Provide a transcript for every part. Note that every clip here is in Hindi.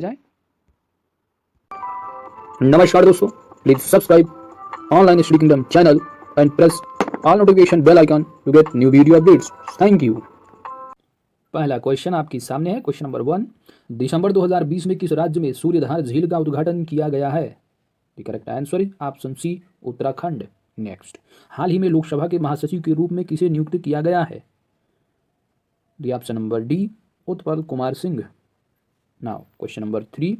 जाए। नमस्कार दोस्तों, please subscribe online study kingdom channel and press all notification bell icon to get new video updates. Thank you. पहला क्वेश्चन आपके सामने है। क्वेश्चन नंबर 1, दिसंबर 2020 में किस राज्य में सूर्यधार झील का उद्घाटन किया गया है? The correct answer is option C, Uttarakhand. Next, हाल ही में लोकसभा के महासचिव के रूप में किसे नियुक्त किया गया है? The option number D, Utpal Kumar Singh. Now question number 3,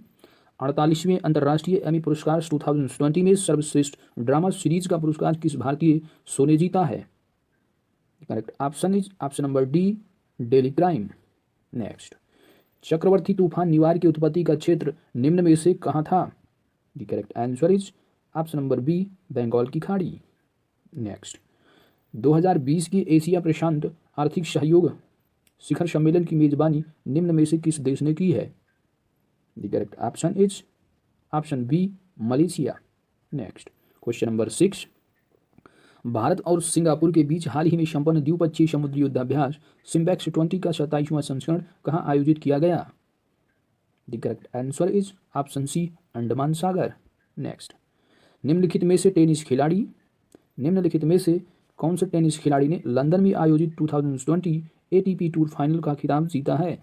48वें अंतर्राष्ट्रीय एमी पुरस्कार 2020 में सर्वश्रेष्ठ ड्रामा सीरीज का पुरस्कार किस भारतीय शो ने जीता है? Correct option is option number D, daily crime. Next, चक्रवर्ती तूफान निवार की उत्पत्ति का क्षेत्र निम्न में से कहाँ था? The correct answer is option number B, Bengal की खाड़ी। नेक्स्ट, 2020 की एशिया प्रशांत आर्थिक सहयोग शिखर सम्मेलन की मेजबानी निम्न में से किस देश ने की है? The correct option is option B, Malaysia. Next, question number 6, Bharat और सिंगापुर के बीच हाल ही में संपन्न द्विपक्षीय समुद्री युद्धाभ्यास सिम्बैक्स 20 का 27वां संस्करण कहाँ आयोजित किया गया? The correct answer is option C, Andaman सागर। नेक्स्ट, निम्नलिखित में से कौन से टेनिस खिलाड़ी ने लंदन में आयोजित 2020 एटीपी टूर फाइनल का खिताब जीता है?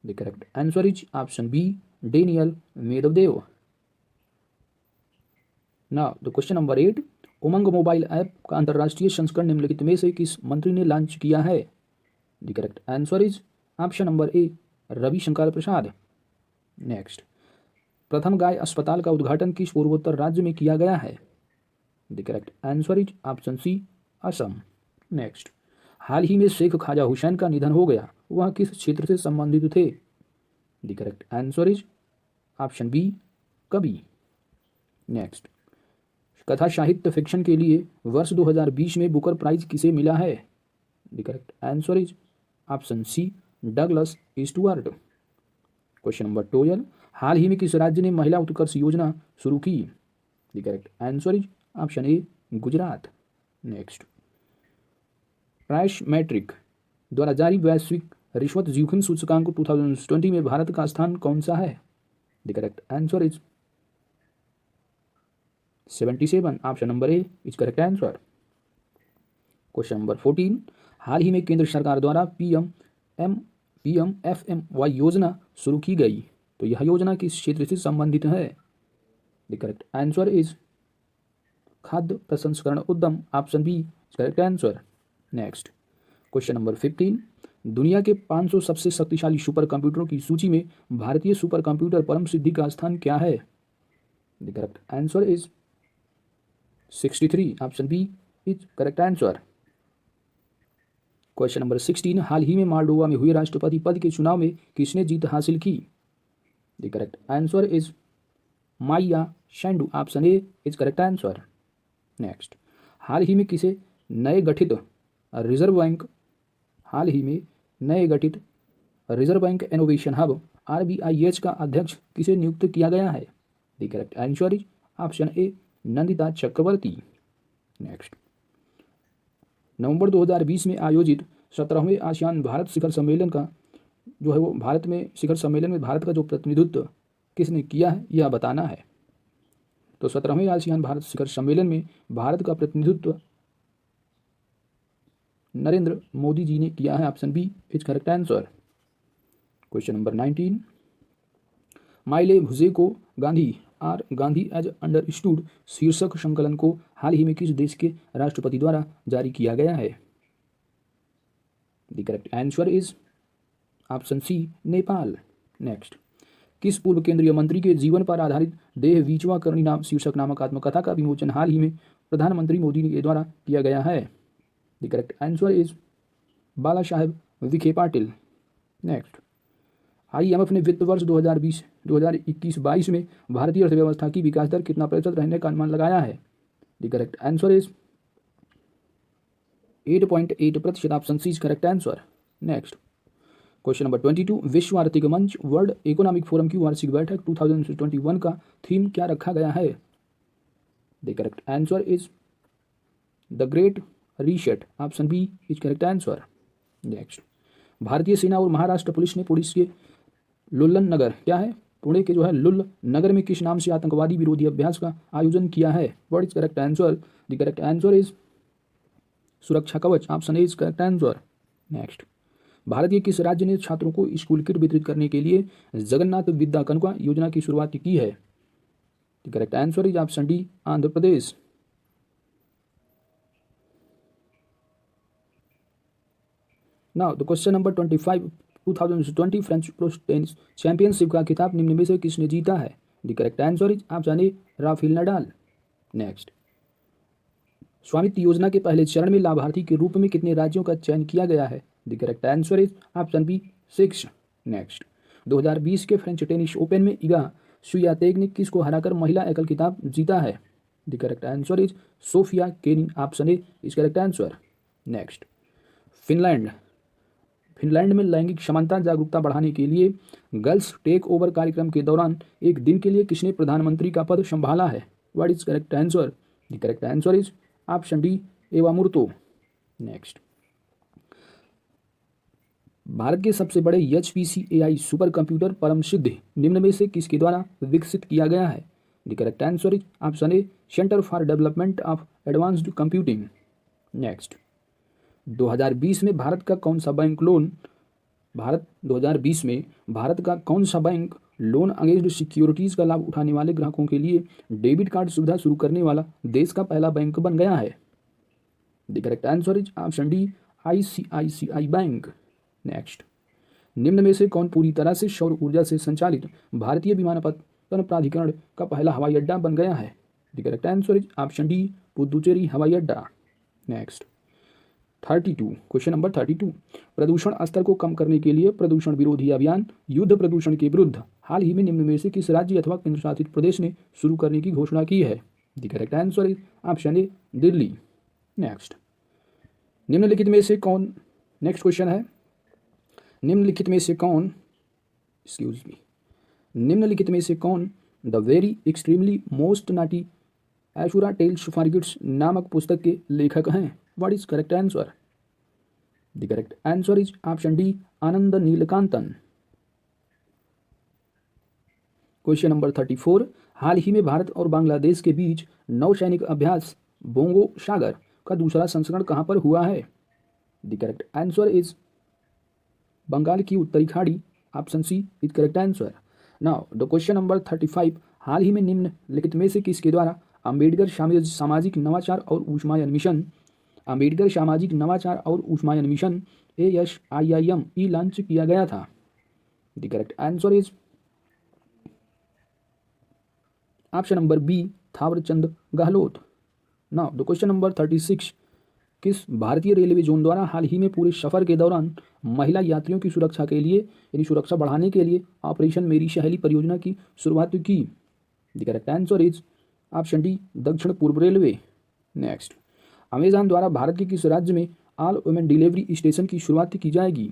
The correct answer is option B, Daniel Medvedev. Now the question number 8, Umang mobile app का अंतर्राष्ट्रीय संस्करण निम्नलिखित में से किस मंत्री ने लॉन्च किया है? The correct answer is option number A, Ravishankar Prasad. Next, प्रथम गाय अस्पताल का उद्घाटन किस पूर्वोत्तर राज्य में किया गया है? The correct answer is option C, Assam. Next, हाल ही में शेख ख्वाजा हुसैन का निधन हो गया, वह किस क्षेत्र से संबंधित थे? The correct answer is option B, कवि। नेक्स्ट, कथा साहित्य फिक्शन के लिए वर्ष 2020 में बुकर प्राइज किसे मिला है? The correct answer is option C, Douglas Stuart. Question number 12, हाल ही में किस राज्य ने महिला उत्कर्ष योजना शुरू की? The correct answer is option A, Gujarat. Next, प्राइस मैट्रिक द्वारा जारी वैश्विक रिश्वत जोखिम सूचकांक 2020 में भारत का स्थान कौन सा है? The correct answer is 77, option number A is correct answer. Question number 14, हाल ही में केंद्र सरकार द्वारा PMFMY योजना शुरू की गई, तो यह योजना किस क्षेत्र से संबंधित है? द करेक्ट आंसर इज खाद्य प्रसंस्करण उद्यम, option B is correct answer. Next, question number 15, दुनिया के 500 सबसे शक्तिशाली सुपर कंप्यूटरों की सूची में भारतीय सुपर कंप्यूटर परम सिद्धि का स्थान क्या है? The correct answer is 63, option B is correct answer. Question number 16, हाल ही में मोल्डोवा में हुए राष्ट्रपति पद के चुनाव में किसने जीत हासिल की? The correct answer is Maia Sandu, option A is correct answer. Next, हाल ही में नए गठित reserve bank innovation hub RBIH का अध्यक्ष किसे नियुक्त किया गया है? The correct answer is option A, Nandita Chakravarti. Next, नवंबर 2020 में आयोजित 17वें आसियान भारत शिखर सम्मेलन का जो है वो शिखर सम्मेलन में भारत का जो प्रतिनिधित्व किसने किया है यह बताना है। तो 17वें आसियान भारत शिखर सम्मेलन में भारत का प्रतिनिधित्व नरेंद्र मोदी जी ने किया है, option B is correct answer. Question number 19, Maile Bujheko Gandhi or Gandhi as understood शीर्षक संकलन को हाल ही में किस देश के राष्ट्रपति द्वारा जारी किया गया है? The correct answer is option C, Nepal. Next, किस पूर्व केंद्रीय मंत्री के जीवन पर आधारित देह विचवा करनी नाम शीर्षक नामक आत्मकथा का विमोचन हाल ही में प्रधानमंत्री मोदी के द्वारा किया गया है? The correct answer is Bala Saheb Vikhe Patil. Next, IMF ने वित्त वर्ष 2021-22 में भारतीय अर्थव्यवस्था की विकास दर कितना प्रतिशत रहने का अनुमान लगाया है? The correct answer is 8.8%, option C is correct answer. Next, question number 22, विश्व आर्थिक मंच वर्ल्ड इकोनॉमिक फोरम की वार्षिक बैठक 2021 का थीम क्या रखा गया है? The correct answer is the great reset, option B is correct answer. Next, भारतीय सेना और महाराष्ट्र पुलिस ने लुल्लन नगर क्या है, पुणे के जो है लुल्ल नगर में किस नाम से आतंकवादी विरोधी अभ्यास का आयोजन किया है? What is correct answer? The correct answer is सुरक्षा कवच, option A is correct answer. Next, Bharat के किस राज्य ने छात्रों को स्कूल किट वितरित करने के लिए जगन्नाथ विद्या कनुका योजना की शुरुआत की है? The correct answer is option D, Andhra Pradesh. Now the question number 25, 2020 French pro tennis championship का खिताब निम्न में से किसने जीता है? The correct answer is option A, Rafael Nadal. Next, स्वामित्व योजना के पहले चरण में लाभार्थी के रूप में कितने राज्यों का चयन किया गया है? The correct answer is option B, 6। Next, 2020 के फ्रेंच टेनिस ओपन में इगा स्वियातेक ने किसको हराकर महिला एकल खिताब जीता है? The correct answer is Sofia Kenin, option A is correct answer. Next, Finland में लैंगिक समानता जागरूकता बढ़ाने के लिए गर्ल्स टेक ओवर कार्यक्रम के दौरान एक दिन के लिए किसने प्रधानमंत्री का पद संभाला है? What is correct answer? The correct answer is option D, एवा मूर्तो। नेक्स्ट, भारत के सबसे बड़े HPC AI सुपर कंप्यूटर परम सिद्ध निम्न में से किसके द्वारा विकसित किया गया है? The correct answer is option A, centre for development of advanced computing. Next, 2020 में भारत का कौन सा बैंक लोन अगेंस्ट सिक्योरिटीज का लाभ उठाने वाले ग्राहकों के लिए डेबिट कार्ड सुविधा शुरू करने वाला देश का पहला बैंक बन गया है? The correct answer is option D, ICICI bank. Next, निम्न में से कौन पूरी तरह से सौर ऊर्जा से संचालित भारतीय विमानपत्तन प्राधिकरण का पहला हवाई अड्डा बन गया है? The correct answer is option D, Puducherry हवाई अड्डा। नेक्स्ट, 32, क्वेश्चन नंबर 32, प्रदूषण स्तर को कम करने के लिए प्रदूषण विरोधी अभियान युद्ध प्रदूषण के विरुद्ध हाल ही में निम्न में से किस राज्य अथवा केंद्र शासित प्रदेश ने शुरू करने की घोषणा की है? The correct answer is option A, Delhi. Next, निम्नलिखित में से कौन, नेक्स्ट क्वेश्चन है, निम्नलिखित में से कौन the very extremely most naughty Asura tales for kids नामक पुस्तक के लेखक हैं? What is correct answer? The correct answer is option D, Anand Neelakantan. Question number 34, हाल ही में भारत और बांग्लादेश के बीच नौसैनिक अभ्यास बोंगो सागर का दूसरा संस्करण कहां पर हुआ है? The correct answer is Bengal की उत्तरी खाड़ी, option C is correct answer. Now the question number 35, हाल ही में निम्नलिखित में से किसके द्वारा अंबेडकर सामाजिक नवाचार और ऊष्मायन मिशन ASIIM लॉन्च किया गया था? The correct answer is option number B, Thawarchand Gehlot. Now the question number 36, किस भारतीय रेलवे जोन द्वारा हाल ही में पूरे सफर के दौरान महिला यात्रियों की सुरक्षा के लिए यानी सुरक्षा बढ़ाने के लिए ऑपरेशन मेरी सहेली परियोजना की शुरुआत की? The correct answer is option D, दक्षिण पूर्व रेलवे। नेक्स्ट, अमेजॉन द्वारा भारत के किस राज्य में ऑल वुमेन डिलीवरी स्टेशन की शुरुआत की जाएगी?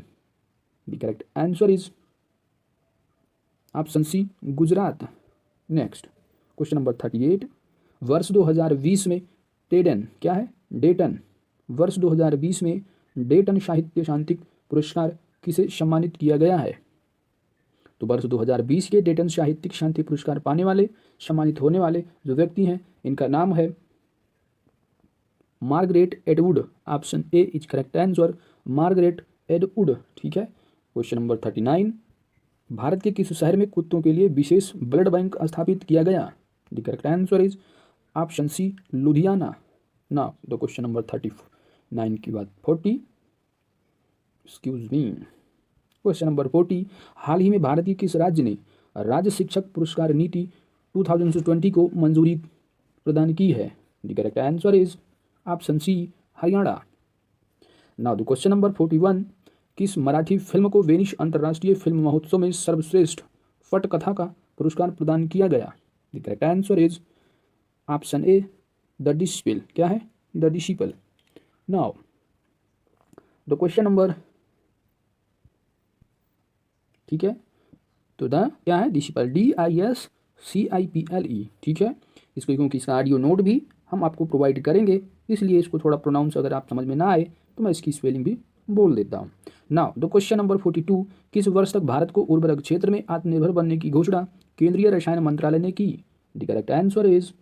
The correct answer is option C, Gujarat. Next, question number 38, वर्ष 2020 में वर्ष 2020 में डेटन साहित्य शांति पुरस्कार किसे सम्मानित किया गया है? तो वर्ष 2020 के डेटन साहित्यिक शांति पुरस्कार पाने वाले सम्मानित होने वाले जो व्यक्ति हैं इनका नाम है Margaret Atwood, option A is correct answer, Margaret Atwood. ठीक है। क्वेश्चन नंबर 39, भारत के किस शहर में कुत्तों के लिए विशेष ब्लड बैंक स्थापित किया गया? The correct answer is option C, Ludhiana. Now the question number 39 की बात 40, एक्सक्यूज मी, क्वेश्चन नंबर 40, हाल ही में भारत के किस राज्य ने राज्य शिक्षक पुरस्कार नीति 2020 को मंजूरी प्रदान की है? The correct answer is option C, Haryana. Now the question number 41, किस मराठी फिल्म को वेनिस अंतर्राष्ट्रीय फिल्म महोत्सव में सर्वश्रेष्ठ पटकथा का पुरस्कार प्रदान किया गया? The correct answer is option A, the disciple. क्या है? The disciple. Now the question number, ठीक है, तो द क्या है? Disciple, DISCIPLE। ठीक है, इसको क्योंकि इसका ऑडियो नोट भी हम आपको प्रोवाइड करेंगे, इसलिए इसको थोड़ा प्रोनाउंस अगर आप समझ में ना आए तो मैं इसकी स्पेलिंग भी बोल देता हूँ। नाउ द क्वेश्चन नंबर 42, किस वर्ष तक भारत को उर्वरक क्षेत्र में आत्मनिर्भर बनने की घोषणा केंद्रीय रसायन मंत्रालय ने की? The correct answer is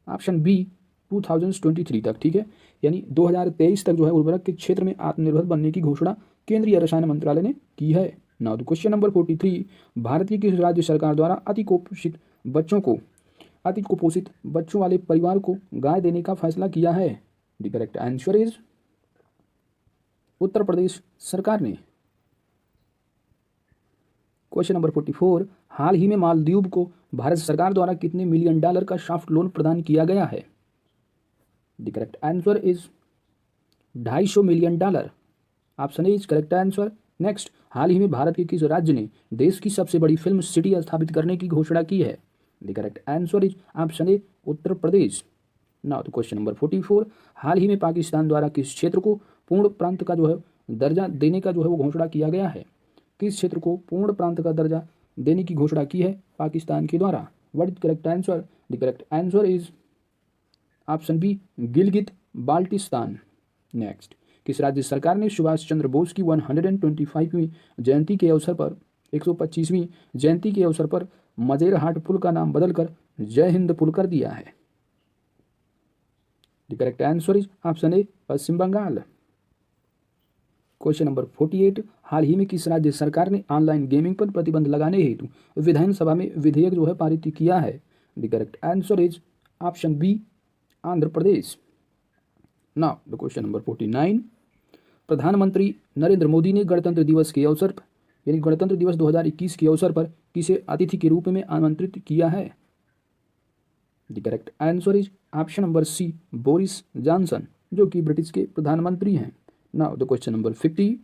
option B 2023 तक। ठीक है, यानी 2023 तक जो है उर्वरक के क्षेत्र में आत्मनिर्भर बनने की घोषणा केंद्रीय रसायन मंत्रालय ने की है। Now the question number 43, Bharat की किस राज्य सरकार द्वारा अति कुपोषित बच्चों वाले परिवार को गाय देने का फैसला किया है? The correct answer is Uttar Pradesh सरकार ने। क्वेश्चन नंबर 44, हाल ही में मालदीव को भारत सरकार द्वारा कितने मिलियन डॉलर का सॉफ्ट लोन प्रदान किया गया है? The correct answer is 250 million dollar. Option A is correct answer. Next, हाल ही में भारत के किस राज्य ने देश की सबसे बड़ी फिल्म सिटी स्थापित करने की घोषणा की है? The correct answer is option A Uttar Pradesh. Now तो क्वेश्चन नंबर 44, हाल ही में पाकिस्तान द्वारा किस क्षेत्र को पूर्ण प्रांत का जो है दर्जा देने का जो है वो घोषणा किया गया है? किस क्षेत्र को पूर्ण प्रांत का दर्जा देने की घोषणा की है पाकिस्तान के द्वारा? What is correct answer? The correct answer is option B Gilgit Baltistan. Next, किस राज्य सरकार ने सुभाष चंद्र बोस की 125वीं जयंती के अवसर पर 125वीं जयंती के अवसर पर मजेरहाट पुल का नाम बदलकर जय हिंद पुल कर दिया है? The correct answer is option A Paschim Bengal. Question number 48, हाल ही में किस राज्य सरकार ने ऑनलाइन गेमिंग पर प्रतिबंध लगाने हेतु विधानसभा में विधेयक जो है पारित किया है? The correct answer is option B Andhra Pradesh. Now the question number 49, प्रधानमंत्री नरेंद्र मोदी ने गणतंत्र दिवस के अवसर पर यानी गणतंत्र दिवस 2021 के अवसर पर किसे अतिथि के रूप में आमंत्रित किया है? The correct answer is option number C Boris Johnson, जो कि ब्रिटिश के प्रधानमंत्री हैं। नाउ द क्वेश्चन नंबर 50,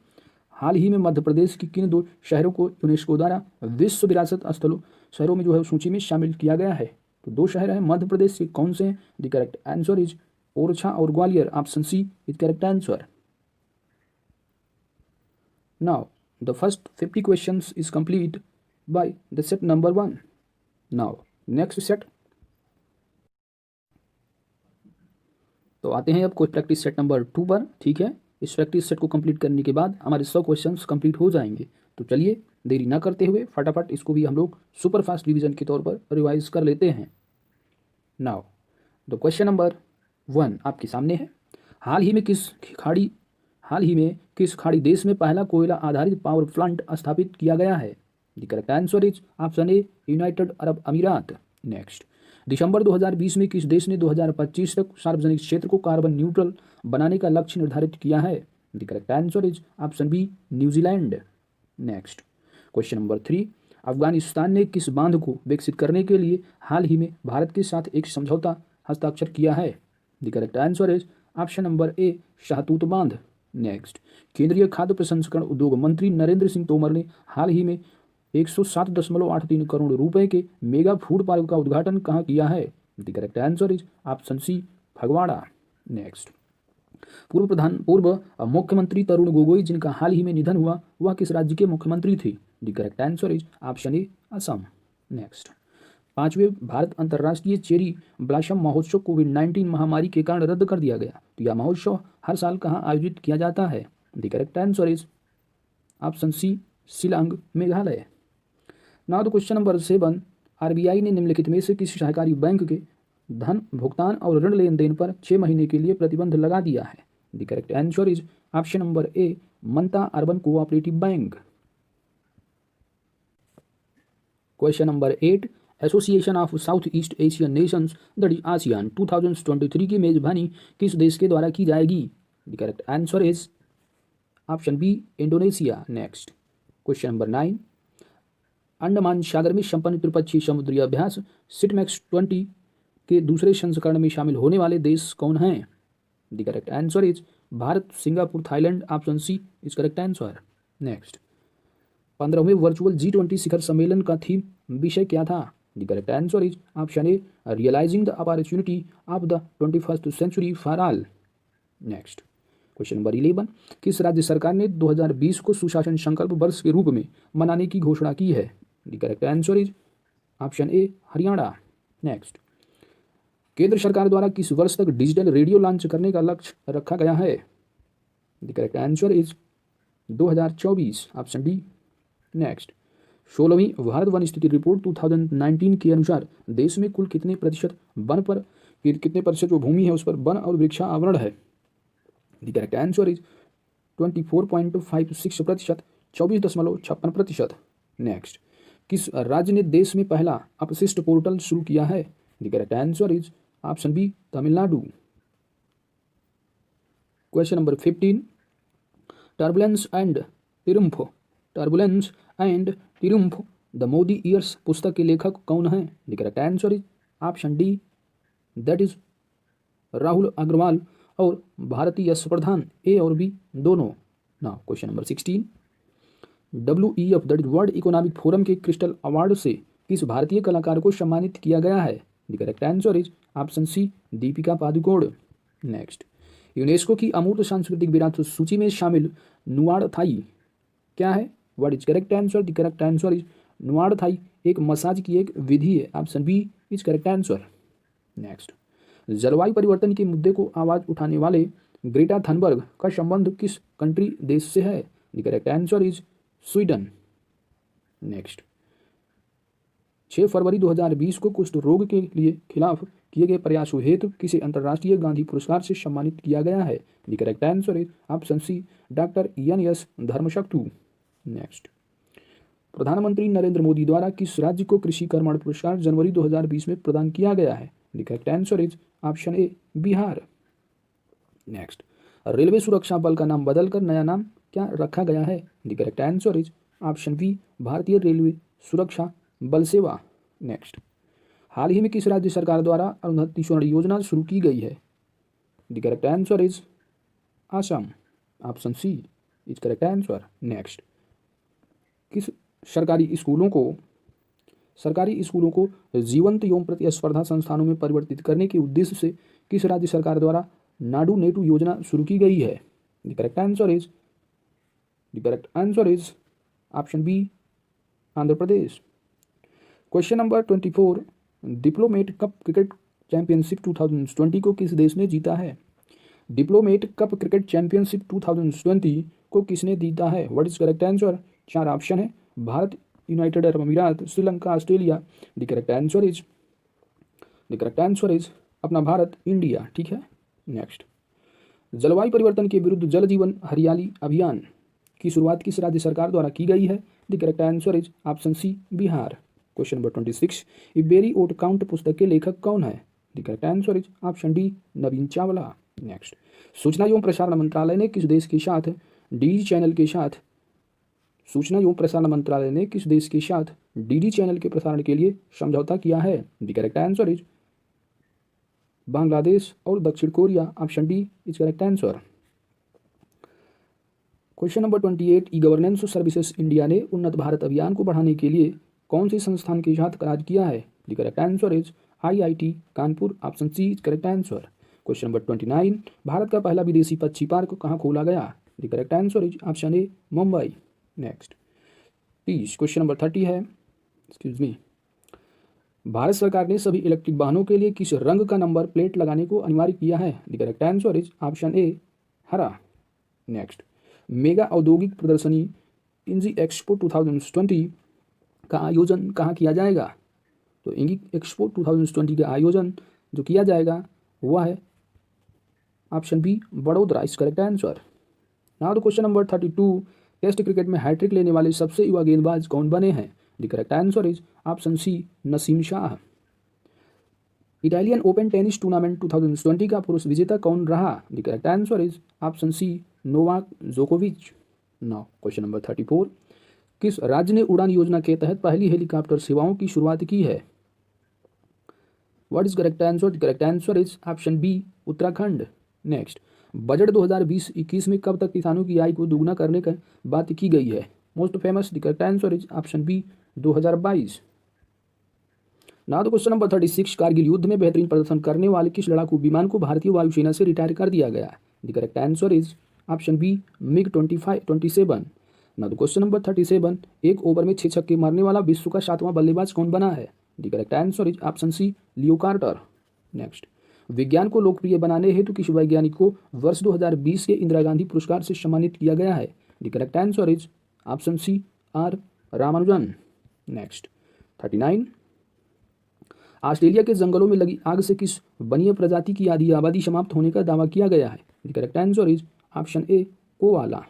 हाल ही में मध्य प्रदेश की किन 2 शहरों को यूनेस्को द्वारा विश्व विरासत स्थलों शहरों में जो है सूची में शामिल किया गया है? तो 2 शहर हैं मध्य प्रदेश के, कौन से हैं? The correct answer is Orchha और Gwalior. Option C is correct answer. Now the first 50 questions is complete by the set number 1। Now next set. तो आते हैं अब कोई प्रैक्टिस सेट नंबर 2 पर। ठीक है, इस प्रैक्टिस सेट को कंप्लीट करने के बाद हमारे 100 क्वेश्चंस कंप्लीट हो जाएंगे। तो चलिए देरी ना करते हुए फटाफट इसको भी हम लोग सुपर फास्ट रिवीजन के तौर पर रिवाइज कर लेते हैं। नाउ द क्वेश्चन नंबर 1 आपके सामने है। हाल ही में किस खाड़ी देश में पहला कोयला आधारित पावर प्लांट स्थापित किया गया है? The correct answer is option A United Arab अमीरात। नेक्स्ट, दिसंबर 2020 में किस देश ने 2025 तक सार्वजनिक क्षेत्र को कार्बन न्यूट्रल बनाने का लक्ष्य निर्धारित किया है? The correct answer is option B New Zealand. Next, question number 3, Afghanistan ने किस बांध को विकसित करने के लिए हाल ही में भारत के साथ एक समझौता हस्ताक्षर किया है? The correct answer is option number A Shahtoot बांध। नेक्स्ट, केंद्रीय खाद्य प्रसंस्करण उद्योग मंत्री नरेंद्र सिंह तोमर ने हाल ही में 107.83 करोड़ रुपए के मेगा फूड पार्क का उद्घाटन कहाँ किया है? The correct answer is option C Phagwara. Next, पूर्व मुख्यमंत्री तरुण गोगोई जिनका हाल ही में निधन हुआ, वह किस राज्य के मुख्यमंत्री थे? The correct answer is option A Assam. Next, 5वें भारत अंतर्राष्ट्रीय चेरी ब्लॉसम महोत्सव कोविड-19 महामारी के कारण रद्द कर दिया गया। तो यह महोत्सव हर साल कहाँ आयोजित किया जाता है? The correct answer is option C Shillong Meghalaya. Now the question number 7, RBI ने निम्नलिखित में से किसी सहकारी बैंक के धन भुगतान और ऋण लेन देन पर 6 महीने के लिए प्रतिबंध लगा दिया है? The correct answer is option number A Mantha urban cooperative bank. Question number 8, association of south east Asian nations that is ASEAN 2023 की मेजबानी किस देश के द्वारा की जाएगी? The correct answer is option B Indonesia. Next, question number 9, Andaman सागर में संपन्न त्रिपक्षीय समुद्री अभ्यास सिटमैक्स 20 के दूसरे संस्करण में शामिल होने वाले देश कौन हैं? The correct answer is Bharat, Singapore, Thailand. Option C is correct answer. Next, 15वें वर्चुअल G20 शिखर सम्मेलन का थीम विषय क्या था? The correct answer is option A realising the opportunity of the 21st century for all. Next, question number 11, किस राज्य सरकार ने 2020 को सुशासन संकल्प वर्ष के रूप में मनाने की घोषणा की है? The correct answer is option A Haryana. Next, केंद्र सरकार द्वारा किस वर्ष तक डिजिटल रेडियो लॉन्च करने का लक्ष्य रखा गया है? The correct answer is 2024, option D. Next, 16वीं भारत वन स्थिति रिपोर्ट 2019 के अनुसार देश में कुल कितने प्रतिशत वन पर, कितने प्रतिशत जो भूमि है उस पर वन और वृक्षा आवरण है? The correct answer is 24.56%, 24.56%। Next, किस राज्य ने देश में पहला अपशिष्ट पोर्टल शुरू किया है? The correct answer is option B, Tamil Nadu. Question number 15, turbulence and triumph, turbulence and triumph the Modi years पुस्तक के लेखक कौन हैं? The correct answer is option D, that is Rahul Agarwal और भारतीय यश प्रधान, ए और बी दोनों। Now question number 16, WEF that is world economic forum के क्रिस्टल अवार्ड से किस भारतीय कलाकार को सम्मानित किया गया है? The correct answer is option C, Deepika Padukone. Next, UNESCO की अमूर्त सांस्कृतिक विरासत सूची में शामिल नुआड़थाई क्या है? What is correct answer? The correct answer is Nuad Thai एक मसाज की एक विधि है, option B is correct answer. Next, जलवायु परिवर्तन के मुद्दे को आवाज उठाने वाले ग्रेटा थनबर्ग का संबंध किस कंट्री देश से है? The correct answer is Sweden. Next, 6 फरवरी 2020 को कुष्ठ रोग के लिए खिलाफ किए गए प्रयासों हेतु किसे अंतर्राष्ट्रीय गांधी पुरस्कार से सम्मानित किया गया है? The correct answer is option C, doctor NS Dharmshaktu. Next, प्रधानमंत्री नरेंद्र मोदी द्वारा किस राज्य को कृषि कर्मण पुरस्कार जनवरी 2020 में प्रदान किया गया है? The correct answer is option A, Bihar. Next, railway सुरक्षा बल का नाम बदलकर नया नाम क्या रखा गया है? The correct answer is option B, भारतीय रेलवे सुरक्षा बल सेवा। नेक्स्ट, हाल ही में किस राज्य सरकार द्वारा अरुंधति स्वर्ण योजना शुरू की गई है? The correct answer is Assam, option C is correct answer. Next, किस सरकारी स्कूलों को जीवंत एवं प्रतिस्पर्धा संस्थानों में परिवर्तित करने के उद्देश्य से किस राज्य सरकार द्वारा नाडू नेटू योजना शुरू की गई है? The correct answer is option B, Andhra Pradesh. Question number 24, diplomat cup cricket championship 2020 को किस देश ने जीता है? डिप्लोमेट कप क्रिकेट चैंपियनशिप 2020 को किसने जीता है? What is correct answer? 4 option है, भारत, यूनाइटेड अरब अमीरात, Sri Lanka, Australia. The correct answer is अपना भारत, इंडिया। ठीक है। नेक्स्ट, जलवायु परिवर्तन के विरुद्ध जल जीवन हरियाली अभियान की शुरुआत किस राज्य सरकार द्वारा की गई है? The correct answer is option C, Bihar. Question number 26, every vote count पुस्तक के लेखक कौन है? The correct answer is option D, Naveen Chawla. Next, सूचना एवं प्रसारण मंत्रालय ने किस देश के साथ डीडी चैनल के प्रसारण के लिए समझौता किया है? The correct answer is Bangladesh और दक्षिण Korea, option D is correct answer. Question number 28, e governance services India ने उन्नत भारत अभियान को बढ़ाने के लिए कौन से संस्थान के साथ करार किया है? The correct answer is IIT Kanpur, option C is correct answer. Question number 29, Bharat का पहला विदेशी पक्षी पार्क कहाँ खोला गया? The correct answer is option A, Mumbai. Next, 30, question number 30 है, भारत सरकार ने सभी इलेक्ट्रिक वाहनों के लिए किस रंग का नंबर प्लेट लगाने को अनिवार्य किया है? The correct answer is option A, हरा। नेक्स्ट, मेगा औद्योगिक प्रदर्शनी इंजी एक्सपो 2020 का आयोजन कहाँ किया जाएगा? तो इंगी एक्सपो 2020 का आयोजन जो किया जाएगा वह है option B, Vadodara is correct answer. Now the question number 32, test cricket में हैट्रिक लेने वाले सबसे युवा गेंदबाज कौन बने हैं? The correct answer is option C, Naseem Shah. Italian open tennis tournament 2020 का पुरुष विजेता कौन रहा? The correct answer is option C, Novak जोकोविच। नाउ क्वेश्चन नंबर 34, किस राज्य ने उड़ान योजना के तहत पहली हेलीकॉप्टर सेवाओं की शुरुआत की है? What is correct answer? The correct answer is option B, Uttarakhand. Next, budget 2020-21 में कब तक किसानों की आय को दोगुना करने की बात की गई है? Most famous, the correct answer is option B, 2022। Now the question number 36, Kargil युद्ध में बेहतरीन प्रदर्शन करने वाले किस लड़ाकू विमान को भारतीय वायुसेना से रिटायर कर दिया गया? The correct answer is option B, MiG-27। Now the question number 37, एक ओवर में 6 छक्के मारने वाला विश्व का 7वां बल्लेबाज कौन बना है? The correct answer is option C, Leo Carter. Next, विज्ञान को लोकप्रिय बनाने हेतु किस वैज्ञानिक को वर्ष 2020 के इंदिरा गांधी पुरस्कार से सम्मानित किया गया है? The correct answer is option C R Ramanujan. Next 39, Australia के जंगलों में लगी आग से किस वन्य प्रजाति की आधी आबादी समाप्त होने का दावा किया गया है? The correct answer is option A koala.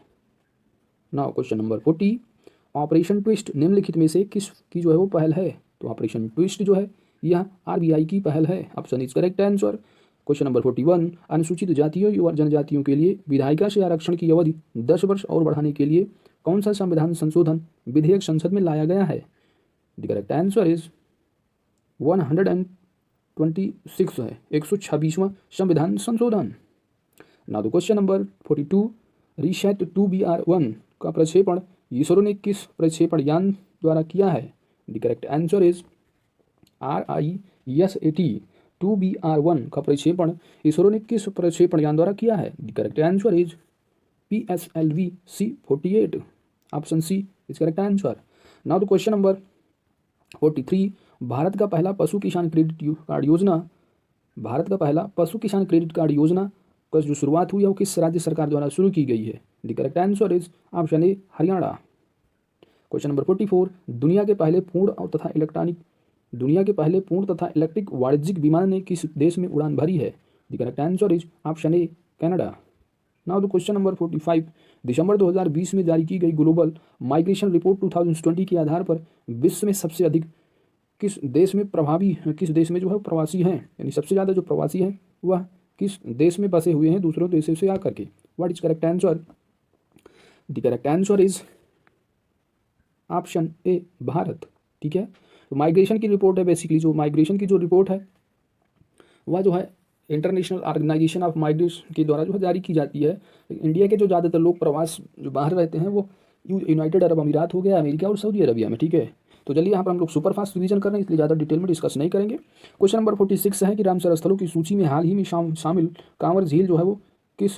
Now question number 40, operation twist निम्नलिखित में से किस की जो है वो पहल है? तो ऑपरेशन ट्विस्ट जो है यह आरबीआई की पहल है। Option is correct answer. Question number 41, अनुसूचित जातियों और जनजातियों के लिए विधायिका से आरक्षण की अवधि 10 वर्ष और बढ़ाने के लिए कौन सा संविधान संशोधन विधेयक संसद में लाया गया है? द करेक्ट आंसर इज 126 है, 126वां संविधान संशोधन। Now the question number 42, RISAT 2BR-1 का प्रक्षेपण इसरो ने किस प्रक्षेपण यान द्वारा किया है? The correct answer is RISAT 2BR-1 का प्रक्षेपण इसरो ने किस प्रक्षेपण यान द्वारा किया है? The correct answer is PSLV-C48। Option C is correct answer. Now the question number 43, Bharat का पहला पशु किसान क्रेडिट कार्ड योजना का जो शुरुआत हुई है वो किस राज्य सरकार द्वारा शुरू की गई है? The correct answer is option A Haryana. Question number 44, दुनिया के पहले पूर्ण तथा इलेक्ट्रिक वाणिज्यिक विमान ने किस देश में उड़ान भरी है? The correct answer is option A Canada. Now the question number 45, दिसंबर 2020 में जारी की गई ग्लोबल माइग्रेशन रिपोर्ट 2020 के आधार पर विश्व में सबसे अधिक किस देश में जो है प्रवासी हैं, यानी सबसे ज़्यादा जो प्रवासी हैं वह किस देश में बसे हुए हैं दूसरों देशों से आकर के? What is correct answer? The correct answer is option ए भारत। ठीक है, तो माइग्रेशन की रिपोर्ट है, बेसिकली जो माइग्रेशन की जो रिपोर्ट है वह जो है इंटरनेशनल ऑर्गेनाइजेशन ऑफ माइग्रेशन के द्वारा जो है जारी की जाती है। इंडिया के जो ज़्यादातर लोग प्रवास जो बाहर रहते हैं वो यूनाइटेड अरब अमीरात हो गया, अमेरिका और सऊदी अरबिया में। ठीक है, तो चलिए यहाँ पर हम लोग सुपर फास्ट रिवीजन कर रहे हैं इसलिए ज़्यादा डिटेल में डिस्कस नहीं करेंगे। क्वेश्चन नंबर 46 है कि रामसर स्थलों की सूची में हाल ही में शामिल कांवर झील जो है वो किस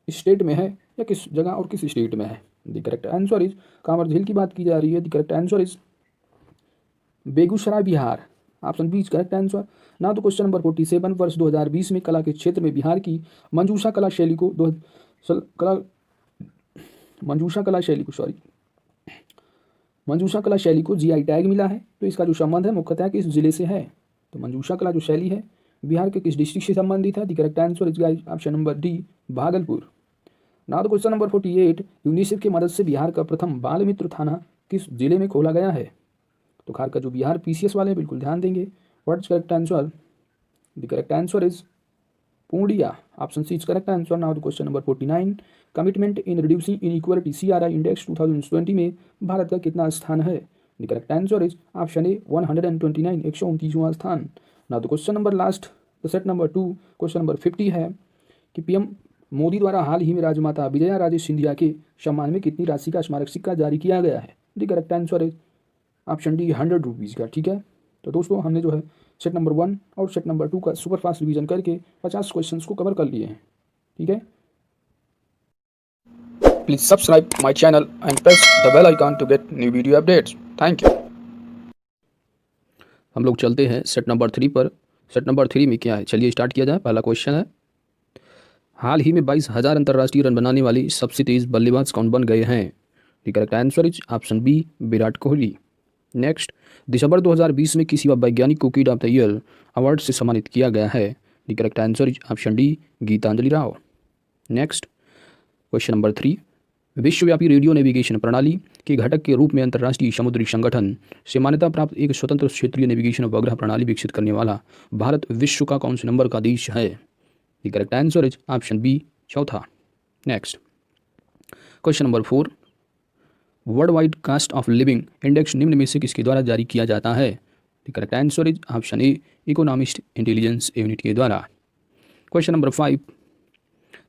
स्टेट में है या किस जगह और किस स्टेट में है? The correct answer is, Kanwar झील की बात की जा रही है, the correct answer is Begusarai Bihar. Option B is correct answer. ना तो क्वेश्चन नंबर 47, वर्ष 2020 में कला के क्षेत्र में बिहार की मंजूषा कला शैली को GI टैग मिला है, तो इसका जो संबंध है मुख्यतः किस जिले से है? तो मंजूषा कला जो शैली है बिहार के किस डिस्ट्रिक्ट से संबंधित है? The correct answer is guys option number D Bhagalpur. Now the question number 48, UNICEF की मदद से बिहार का प्रथम बाल मित्र थाना किस जिले में खोला गया है? तो खार का जो बिहार PCS वाले बिल्कुल ध्यान देंगे। What is correct answer? The correct answer is Purnia. Option C is correct answer. Now the question number 49, commitment in reducing inequality CRI index 2020 में भारत का कितना स्थान है? The correct answer is option A 129, 129वां स्थान। Now the question number last the set number 2, question number 50 है कि PM मोदी द्वारा हाल ही में राजमाता विजया राजे सिंधिया के सम्मान में कितनी राशि का स्मारक सिक्का जारी किया गया है? The correct answer is option D 100 rupees का। ठीक है, तो दोस्तों हमने जो है सेट नंबर 1 और सेट नंबर 2 का सुपर फास्ट रिवीजन करके 50 क्वेश्चंस को कवर कर लिए हैं। ठीक है, please subscribe my channel and press the bell icon to get new video updates. Thank you. हम लोग चलते हैं सेट नंबर 3 पर। सेट नंबर 3 में क्या है, चलिए स्टार्ट किया जाए। पहला क्वेश्चन है, हाल ही में 22,000 अंतर्राष्ट्रीय रन बनाने वाली सबसे तेज बल्लेबाज कौन बन गए हैं? The correct answer is option B Virat Kohli. Next, दिसंबर 2020 में किसी वैज्ञानिक को kid of the year award से सम्मानित किया गया है? The correct answer is option D Gitanjali Rao. Next question number 3, विश्वव्यापी रेडियो नेविगेशन प्रणाली के घटक के रूप में अंतर्राष्ट्रीय समुद्री संगठन से मान्यता प्राप्त एक स्वतंत्र क्षेत्रीय नेविगेशन उपग्रह प्रणाली विकसित करने वाला भारत विश्व का कौन से नंबर का देश है? The correct answer is option B चौथा। Next question number 4, world wide cost of living index निम्न में से किसके द्वारा जारी किया जाता है? The correct answer is option A Economist Intelligence Unit के द्वारा। क्वेश्चन नंबर 5,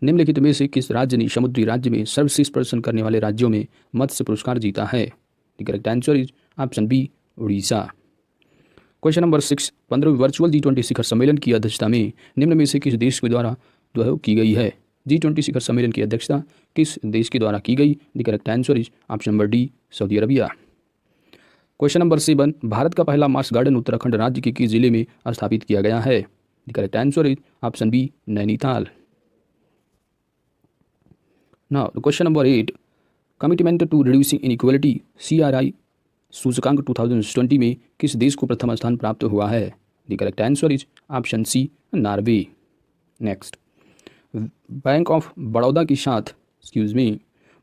निम्नलिखित में से किस राज्य ने समुद्री राज्य में सर्वश्रेष्ठ प्रदर्शन करने वाले राज्यों में मत्स्य पुरस्कार जीता है? The correct answer is option B Orissa. Question number 6, 15वीं वर्चुअल G20 शिखर सम्मेलन की अध्यक्षता में निम्न में से किस देश के द्वारा जो है की गई है? G20 शिखर सम्मेलन की अध्यक्षता किस देश के द्वारा की गई? The correct answer is option number D Saudi Arabia. Question number 7, Bharat का पहला मार्स गार्डन उत्तराखंड राज्य के किस जिले में स्थापित किया गया है? The correct answer is option B Nainital. Now question number 8, commitment to reducing inequality CRI सूचकांक 2020 में किस देश को प्रथम स्थान प्राप्त हुआ है? The correct answer is option C Norway. Next, bank of Baroda के साथ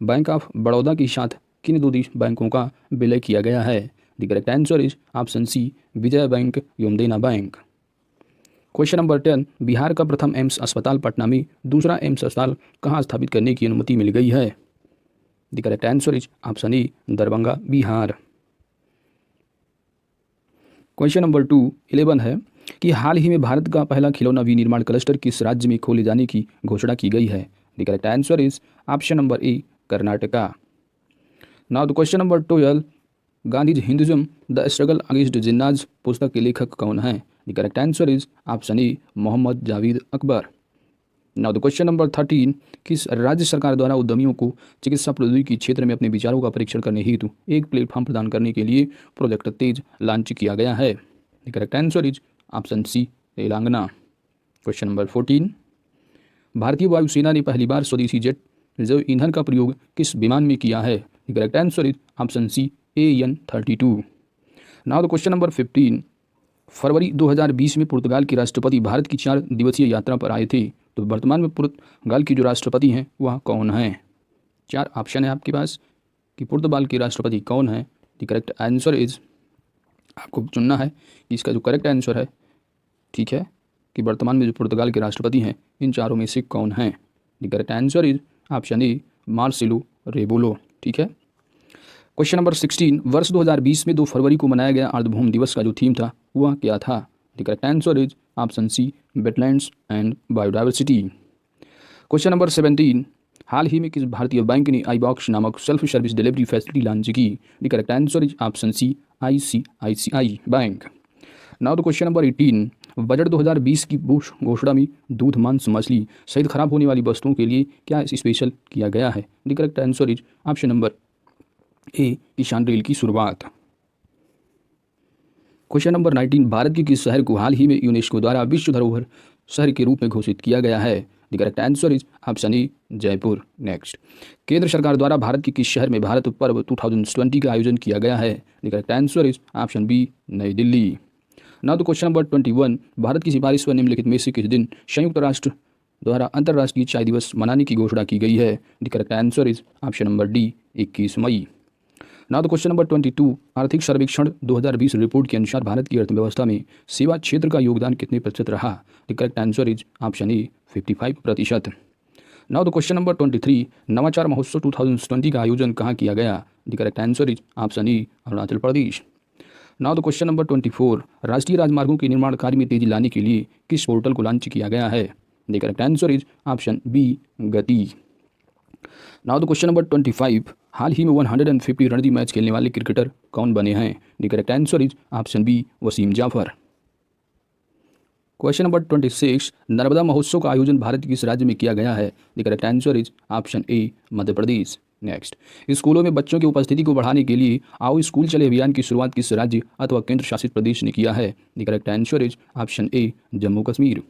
बैंक ऑफ बड़ौदा के साथ किन दो बैंकों का विलय किया गया है? The correct answer is option C Vijaya bank एवं Dena bank. Question number 10, Bihar का प्रथम एम्स अस्पताल पटना में दूसरा एम्स अस्पताल कहाँ स्थापित करने की अनुमति मिल गई है? The correct answer is option A Darbhanga Bihar. Question number 11 है कि हाल ही में भारत का पहला खिलौना विनिर्माण क्लस्टर किस राज्य में खोले जाने की घोषणा की गई है? The correct answer is option number A Karnataka. Now the question number 12, Gandhi's Hinduism the struggle against Jinnah's पुस्तक के लेखक कौन है? The correct answer is option A Mohammad Javed Akbar. Now the question number 13, किस राज्य सरकार द्वारा उद्यमियों को चिकित्सा प्रौद्योगिकी क्षेत्र में अपने विचारों का परीक्षण करने हेतु एक प्लेटफॉर्म प्रदान करने के लिए प्रोजेक्ट तेज लॉन्च किया गया है? The correct answer is option C Telangana. Question number 14, भारतीय वायुसेना ने पहली बार स्वदेशी जेट रिजर्व ईंधन का प्रयोग किस विमान में किया है? The correct answer is option C AN-32। Now the question number 15, फरवरी 2020 में पुर्तगाल के राष्ट्रपति भारत की 4 दिवसीय यात्रा पर आए थे, तो वर्तमान में पुर्तगाल की जो राष्ट्रपति हैं वह कौन हैं? 4 ऑप्शन है आपके पास कि पुर्तगाल के राष्ट्रपति कौन है। द करेक्ट आंसर इज, आपको चुनना है कि इसका जो करेक्ट आंसर है, ठीक है, कि वर्तमान में जो पुर्तगाल के राष्ट्रपति हैं इन चारों में से कौन हैं? The correct answer is option A Marcelo Rebelo. ठीक है। क्वेश्चन नंबर 16, वर्ष 2020 में 2 फरवरी को मनाया गया आर्द्रभूमि दिवस का जो थीम था वह क्या था? The correct answer is option C wetlands and biodiversity. Question number 17, हाल ही में किस भारतीय बैंक ने iBox नामक self service delivery facility launch की? The correct answer is option C ICICI bank. Now the question number 18, budget 2020 की घोषणा में दूध, मांस, मछली सहित खराब होने वाली वस्तुओं के लिए क्या स्पेशल किया गया है? The correct answer is option number ए किसान रेल की शुरुआत। क्वेश्चन नंबर 19, भारत के किस शहर को हाल ही में यूनेस्को द्वारा विश्व धरोहर शहर के रूप में घोषित किया गया है? The correct answer is option A Jaipur. Next, केंद्र सरकार द्वारा भारत के किस शहर में भारत पर्व 2020 का आयोजन किया गया है? The correct answer is option B Nai Delhi. Now the question number 21, Bharat की सिफारिश पर निम्नलिखित में से किस दिन संयुक्त राष्ट्र द्वारा अंतर्राष्ट्रीय चाय दिवस मनाने की घोषणा की गई है? The correct answer is option number D 21 मई। नाउ द क्वेश्चन नंबर 22, आर्थिक सर्वेक्षण 2020 रिपोर्ट के अनुसार भारत की अर्थव्यवस्था में सेवा क्षेत्र का योगदान कितने प्रतिशत रहा? The correct answer is option A 55%। Now the question number 23, नवाचार महोत्सव 2020 का आयोजन कहाँ किया गया? The correct answer is option A Arunachal Pradesh. Now the question number 24, राष्ट्रीय राजमार्गों के निर्माण कार्य में तेजी लाने के लिए किस पोर्टल को लॉन्च किया गया है? The correct answer is option B Gati. Now the question number 25, हाल ही में 150 रणजी मैच खेलने वाले क्रिकेटर कौन बने हैं? The correct answer is option B Wasim Jaffer. Question number 26, Narmada महोत्सव का आयोजन भारत के किस राज्य में किया गया है? The correct answer is option A Madhya Pradesh. Next, स्कूलों में बच्चों की उपस्थिति को बढ़ाने के लिए आओ स्कूल चले अभियान की शुरुआत किस राज्य अथवा केंद्र शासित प्रदेश ने किया है? The correct answer is option A Jammu Kashmir.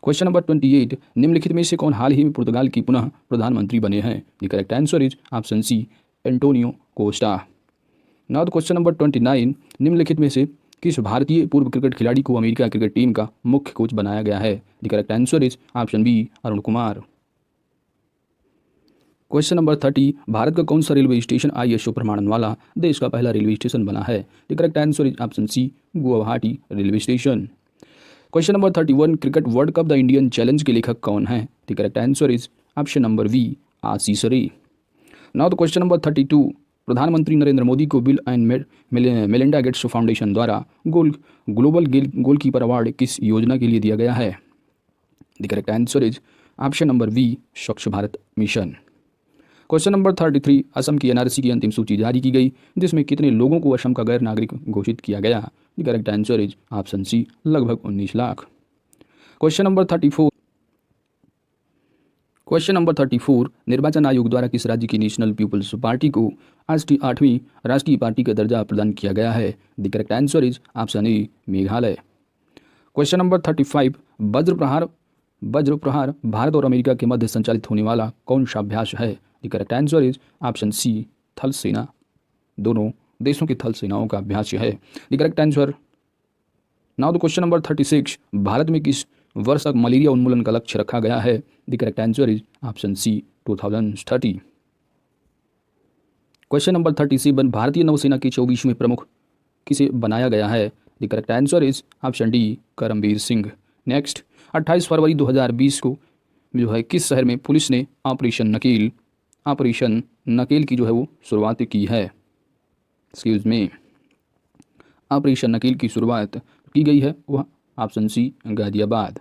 Question number 28, निम्नलिखित में से कौन हाल ही में पुर्तगाल की पुनः प्रधानमंत्री बने हैं? The correct answer is option C Antonio Costa. Now the question number 29, निम्नलिखित में से किस भारतीय पूर्व क्रिकेट खिलाड़ी को अमेरिका क्रिकेट टीम का मुख्य कोच बनाया गया है? The correct answer is option B Arun Kumar. Question number 30, Bharat का कौन सा रेलवे स्टेशन ISO प्रमाणन वाला देश का पहला रेलवे स्टेशन बना है? The correct answer is option C Guwahati railway station. Question number 31, cricket world cup the Indian challenge के लेखक कौन है? The correct answer is option number B Ashish Ray. Now the question number 32, प्रधानमंत्री नरेंद्र मोदी को Bill and Melinda Gates Foundation द्वारा ग्लोबल गोलकीपर अवार्ड किस योजना के लिए दिया गया है? The correct answer is option number B Swachh Bharat mission. Question number 33, Assam की NRC की अंतिम सूची जारी की गई जिसमें कितने लोगों को असम का गैर नागरिक घोषित किया गया? The correct answer is option C लगभग 19 लाख। क्वेश्चन नंबर 34, निर्वाचन आयोग द्वारा किस राज्य की नेशनल पीपुल्स पार्टी को 8वीं राष्ट्रीय पार्टी का दर्जा प्रदान किया गया है? The correct answer is option A Meghalaya. Question number 35, वज्र प्रहार भारत और अमेरिका के मध्य संचालित होने वाला कौन सा अभ्यास है? The correct answer is option C, थल सेना। दोनों देशों की थल सेनाओं का अभ्यास है the correct answer. Now the question number 36, Bharat में किस वर्ष तक मलेरिया उन्मूलन का लक्ष्य रखा गया है? The correct answer is option C, 2030। Question number 37, भारतीय नौसेना के 24वें प्रमुख किसे बनाया गया है? The correct answer is option D, Karambir Singh. Next, 28 फरवरी 2020 को जो है किस शहर में पुलिस ने ऑपरेशन नकेल की जो है वो शुरुआत की है? एक्सक्यूज मी, ऑपरेशन नकेल की शुरुआत की गई है वह option C, Ghaziabad.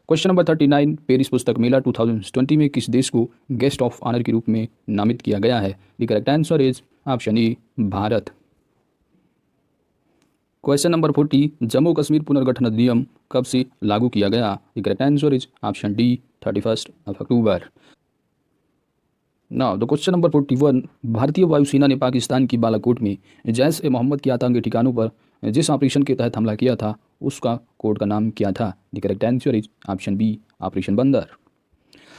Question number 39, Paris पुस्तक मेला 2020 में किस देश को गेस्ट ऑफ ऑनर के रूप में नामित किया गया है? The correct answer is option A, Bharat. Question number 40, Jammu Kashmir पुनर्गठन अधिनियम कब से लागू किया गया? The correct answer is option D, 31 October. Now the question number 41, भारतीय वायुसेना ने पाकिस्तान की बालाकोट में जैश ए मोहम्मद के आतंकी ठिकानों पर जिस ऑपरेशन के तहत हमला किया था उसका कोड का नाम क्या था? The correct answer is option B, operation Bandar.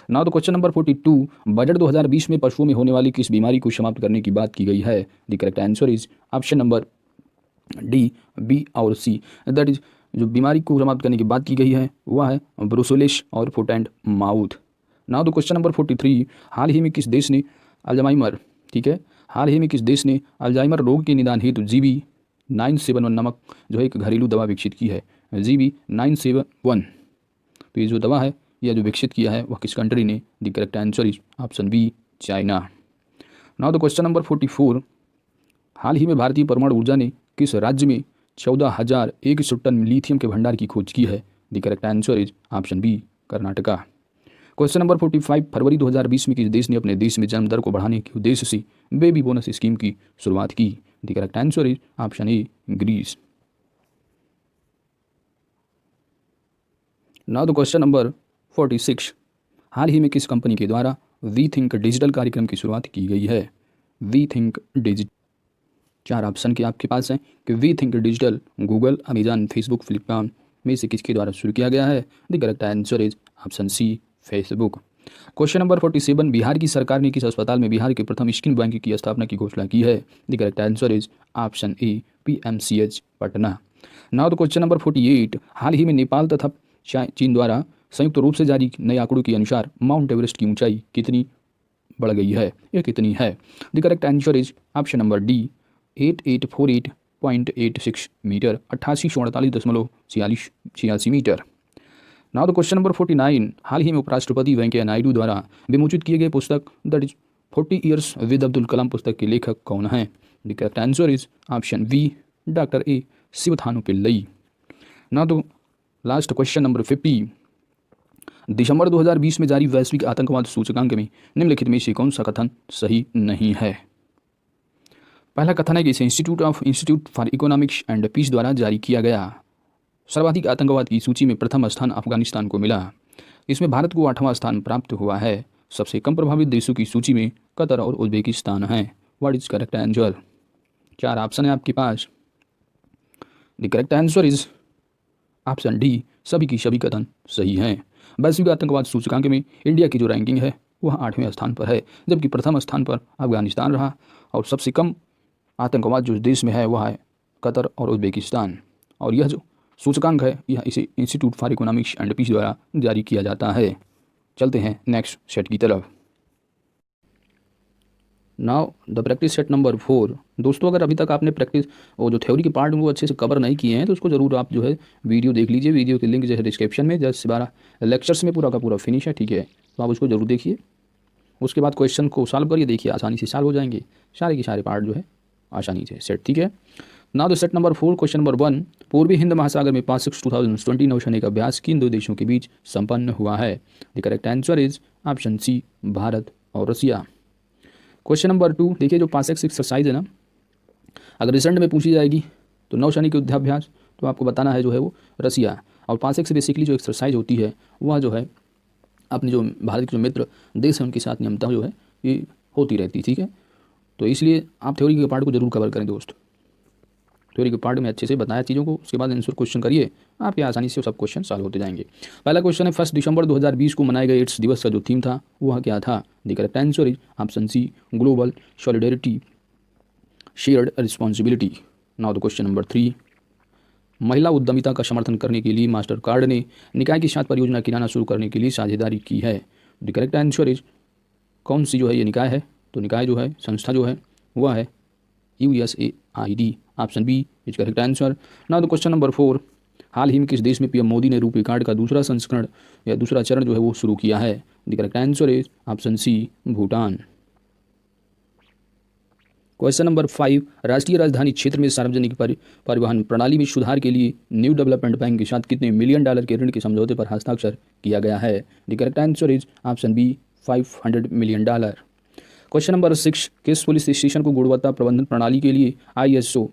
Now the question number 42, budget 2020 में पशुओं में होने वाली किस बीमारी को समाप्त करने की बात की गई है? The correct answer is option number D, B और सी। दैट इज जो बीमारी को समाप्त करने की बात की गई है वह है ब्रुसोलिस और foot and mouth. Now the question number 43, हाल ही में किस देश ने अल्जाइमर, ठीक है, हाल ही में किस देश ने अल्जाइमर रोग के निदान हेतु GB971 नामक जो है एक घरेलू दवा विकसित की है? GB971। तो ये जो दवा है यह जो विकसित किया है वह किस कंट्री ने? The correct answer is option B, China. Now the question number 44, हाल ही में भारतीय परमाणु ऊर्जा ने किस राज्य में 14,100 टन लिथियम के भंडार की खोज की है? The correct answer is option B, Karnataka. Question number 45, फरवरी 2020 में किस देश ने अपने देश में जन्म दर को बढ़ाने के उद्देश्य से बेबी बोनस स्कीम की शुरुआत की? The correct answer is option A, Greece. Now the question number 46, हाल ही में किस कंपनी के द्वारा वी थिंक डिजिटल कार्यक्रम की शुरुआत की गई है? वी थिंक डिजिटल, चार ऑप्शन के आपके पास हैं कि we think digital Google, Amazon, Facebook, Flipkart में से किसके द्वारा शुरू किया गया है? The correct answer is option C, Facebook. Question number 47, Bihar की सरकार ने किस अस्पताल में बिहार के प्रथम स्किन बैंक की स्थापना की घोषणा की है? The correct answer is option A, PMCH, Patna. Now the question number 48, हाल ही में नेपाल तथा चीन द्वारा संयुक्त रूप से जारी नए आंकड़ों के अनुसार माउंट एवरेस्ट की ऊंचाई कितनी बढ़ गई है? यह कितनी है? The correct answer is option number D, 8848.86 metre, 8848.46 metre. Now the question number 49, हाल ही में उपराष्ट्रपति वेंकैया नायडू द्वारा विमोचित किए गए पुस्तक that is 40 years with Abdul Kalam पुस्तक के लेखक कौन हैं? The correct answer is option B, doctor A, Sivathanu Pillai. Now the last question number 50, दिसंबर 2020 में जारी वैश्विक आतंकवाद सूचकांक में निम्नलिखित में से कौन सा कथन सही नहीं है? पहला कथन है कि इसे institute for economics and peace द्वारा जारी किया गया। सर्वाधिक आतंकवाद की सूची में प्रथम स्थान अफगानिस्तान को मिला, इसमें भारत को 8वां स्थान प्राप्त हुआ है। सबसे कम प्रभावित देशों की सूची में कतर और उज्बेकिस्तान हैं। What is correct answer? चार ऑप्शन है आपके पास। The correct answer is option D, सभी की सभी कथन सही हैं। वैश्विक आतंकवाद सूचकांक में इंडिया की जो रैंकिंग है वह 8वें स्थान पर है, जबकि प्रथम स्थान पर अफगानिस्तान रहा और सबसे कम आतंकवाद जो देश में है वह है कतर और उज्बेकिस्तान। और यह जो सूचकांक है यह इसे institute for economics and peace द्वारा जारी किया जाता है। चलते हैं नेक्स्ट सेट की तरफ। Now the practice set number 4। दोस्तों अगर अभी तक आपने प्रैक्टिस वो जो थ्योरी के पार्ट वो अच्छे से कवर नहीं किए हैं तो उसको ज़रूर आप जो है वीडियो देख लीजिए। वीडियो की लिंक जो है डिस्क्रिप्शन में 10-12 लेक्चर्स में पूरा का पूरा फिनिश है, ठीक है, तो आप उसको ज़रूर देखिए। उसके बाद क्वेश्चन को सॉल्व करिए, देखिए आसानी से सॉल्व हो जाएंगे सारे के सारे पार्ट जो है आसानी से सेट, ठीक है। Now the set number 4, question number 1, पूर्वी हिंद महासागर में पासिक्स 2020 नौसेना का अभ्यास किन दो देशों के बीच संपन्न हुआ है? The correct answer is option C, Bharat और रसिया। क्वेश्चन नंबर 2, देखिए जो पासिक्स एक्सरसाइज है ना, अगर रिसेंट में पूछी जाएगी तो नौसैनिक युद्धाभ्यास तो आपको बताना है जो है वो रसिया, और पासिक्स बेसिकली जो एक्सरसाइज होती है वह जो है अपने जो भारत के जो मित्र देश हैं उनके साथ नियमता जो है ये होती रहती, ठीक है। तो इसलिए आप थ्योरी के पार्ट को जरूर कवर करें दोस्त। थ्योरी के पार्ट में अच्छे से बताया चीज़ों को, उसके बाद आंसर क्वेश्चन करिए, आपके आसानी से सब क्वेश्चन सॉल्व होते जाएंगे। पहला क्वेश्चन है 1 दिसंबर 2020 को मनाए गए एड्स दिवस का जो थीम था वह क्या था? The correct answer is option C global solidarity shared responsibility. Now the question number 3, महिला उद्यमिता का समर्थन करने के लिए मास्टर कार्ड ने निकाय के साथ परियोजना किराना शुरू करने के लिए साझेदारी की है। द करेक्ट आंसर इज, कौन सी जो है ये निकाय है? तो निकाय जो है, संस्था जो है वह है USAID। Option B is correct answer. Now the question number 4, हाल ही में किस देश में पीएम मोदी ने रुपे कार्ड का दूसरा संस्करण या दूसरा चरण जो है वो शुरू किया है? The correct answer is option C Bhutan. Question number 5, राष्ट्रीय राजधानी क्षेत्र में सार्वजनिक परिवहन प्रणाली में सुधार के लिए न्यू डेवलपमेंट बैंक के साथ कितने मिलियन डॉलर के ऋण के समझौते पर हस्ताक्षर किया गया है? The correct answer is option B 500 million dollar. Question number 6, किस पुलिस स्टेशन को गुणवत्ता प्रबंधन प्रणाली के लिए ISO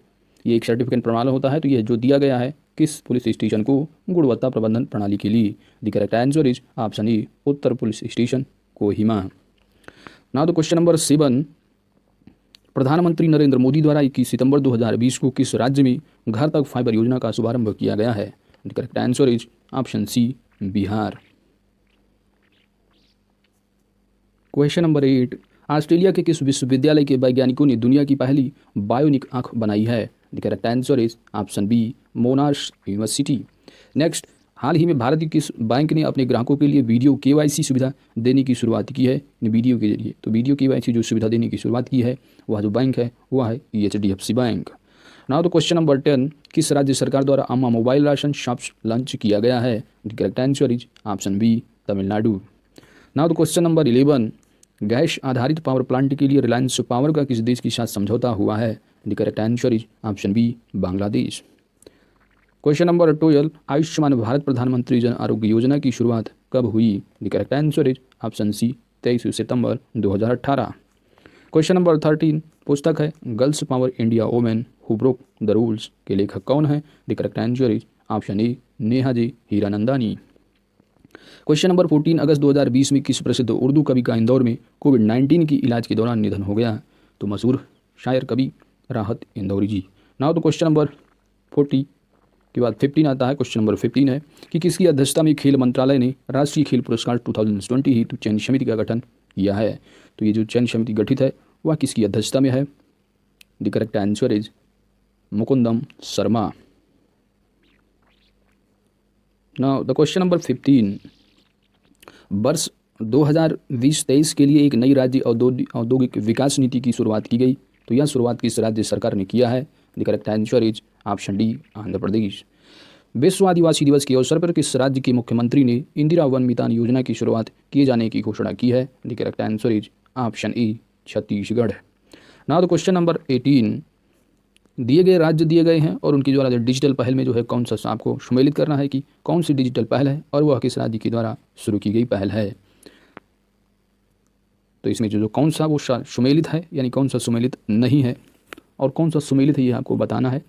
ये एक सर्टिफिकेट प्रणाली होता है, तो यह जो दिया गया है किस पुलिस स्टेशन को गुणवत्ता प्रबंधन प्रणाली के लिए? The correct answer is option A Uttar police station Kohima. Now the question number 7, प्रधानमंत्री नरेंद्र मोदी द्वारा 21 सितंबर 2020 को किस राज्य में घर तक फाइबर योजना का शुभारंभ किया गया है? The correct answer is option C Bihar. Question number 8, Australia के किस विश्वविद्यालय के वैज्ञानिकों ने दुनिया की पहली बायोनिक आंख बनाई है? The correct answer is option B Monash university. Next, हाल ही में भारत के किस बैंक ने अपने ग्राहकों के लिए वीडियो KYC सुविधा देने की शुरुआत की है? वीडियो के जरिए, तो वीडियो KYC जो सुविधा देने की शुरुआत की है वह जो बैंक है वह है HDFC बैंक। नाउ तो क्वेश्चन नंबर 10, किस राज्य सरकार द्वारा अम्मा मोबाइल राशन शॉप्स लॉन्च किया गया है? The correct answer is option B Tamil Nadu. Now तो क्वेश्चन नंबर 11, गैस आधारित पावर प्लांट के लिए रिलायंस पावर का किस देश के साथ समझौता हुआ है? The correct answer is option B Bangladesh. Question number 12, Ayushman Bharat प्रधानमंत्री जन आरोग्य योजना की शुरुआत कब हुई? The correct answer is option C 23 सितंबर 2018। क्वेश्चन नंबर 13, पुस्तक है girls power India women who broke the rules के लेखक कौन है? The correct answer is option A Neha J Hiranandani. Question number 14, अगस्त 2020 में किस प्रसिद्ध उर्दू कवि का इंदौर में कोविड-19 की इलाज के दौरान निधन हो गया? तो मशहूर शायर कवि राहत इंदौरी जी। नाउ तो क्वेश्चन नंबर 40 के बाद 15 आता है। क्वेश्चन नंबर 15 है कि किसकी अध्यक्षता में खेल मंत्रालय ने राष्ट्रीय खेल पुरस्कार 2020 हेतु चयन समिति का गठन किया है? तो ये जो चयन समिति गठित है वह किसकी अध्यक्षता में है? The correct answer is Mukundan Sharma. Now the question number 15, वर्ष 2020-23 के लिए एक नई राज्य औद्योगिक विकास नीति की शुरुआत की गई, तो यह शुरुआत किस राज्य सरकार ने किया है? The correct answer is option D Andhra Pradesh. विश्व आदिवासी दिवस के अवसर पर किस राज्य के मुख्यमंत्री ने इंदिरा वन मितान योजना की शुरुआत किए जाने की घोषणा की है? The correct answer is option A Chhattisgarh. Now the question number 18, दिए गए राज्य दिए गए हैं और उनकी द्वारा डिजिटल पहल में जो है कौन सा आपको सम्मिलित करना है कि कौन सी डिजिटल पहल है और वह किस राज्य के द्वारा शुरू की गई पहल है। तो इसमें जो कौन सा वो सम्मिलित है यानी कौन सा सम्मिलित नहीं है और कौन सा सम्मिलित है ये आपको बताना है।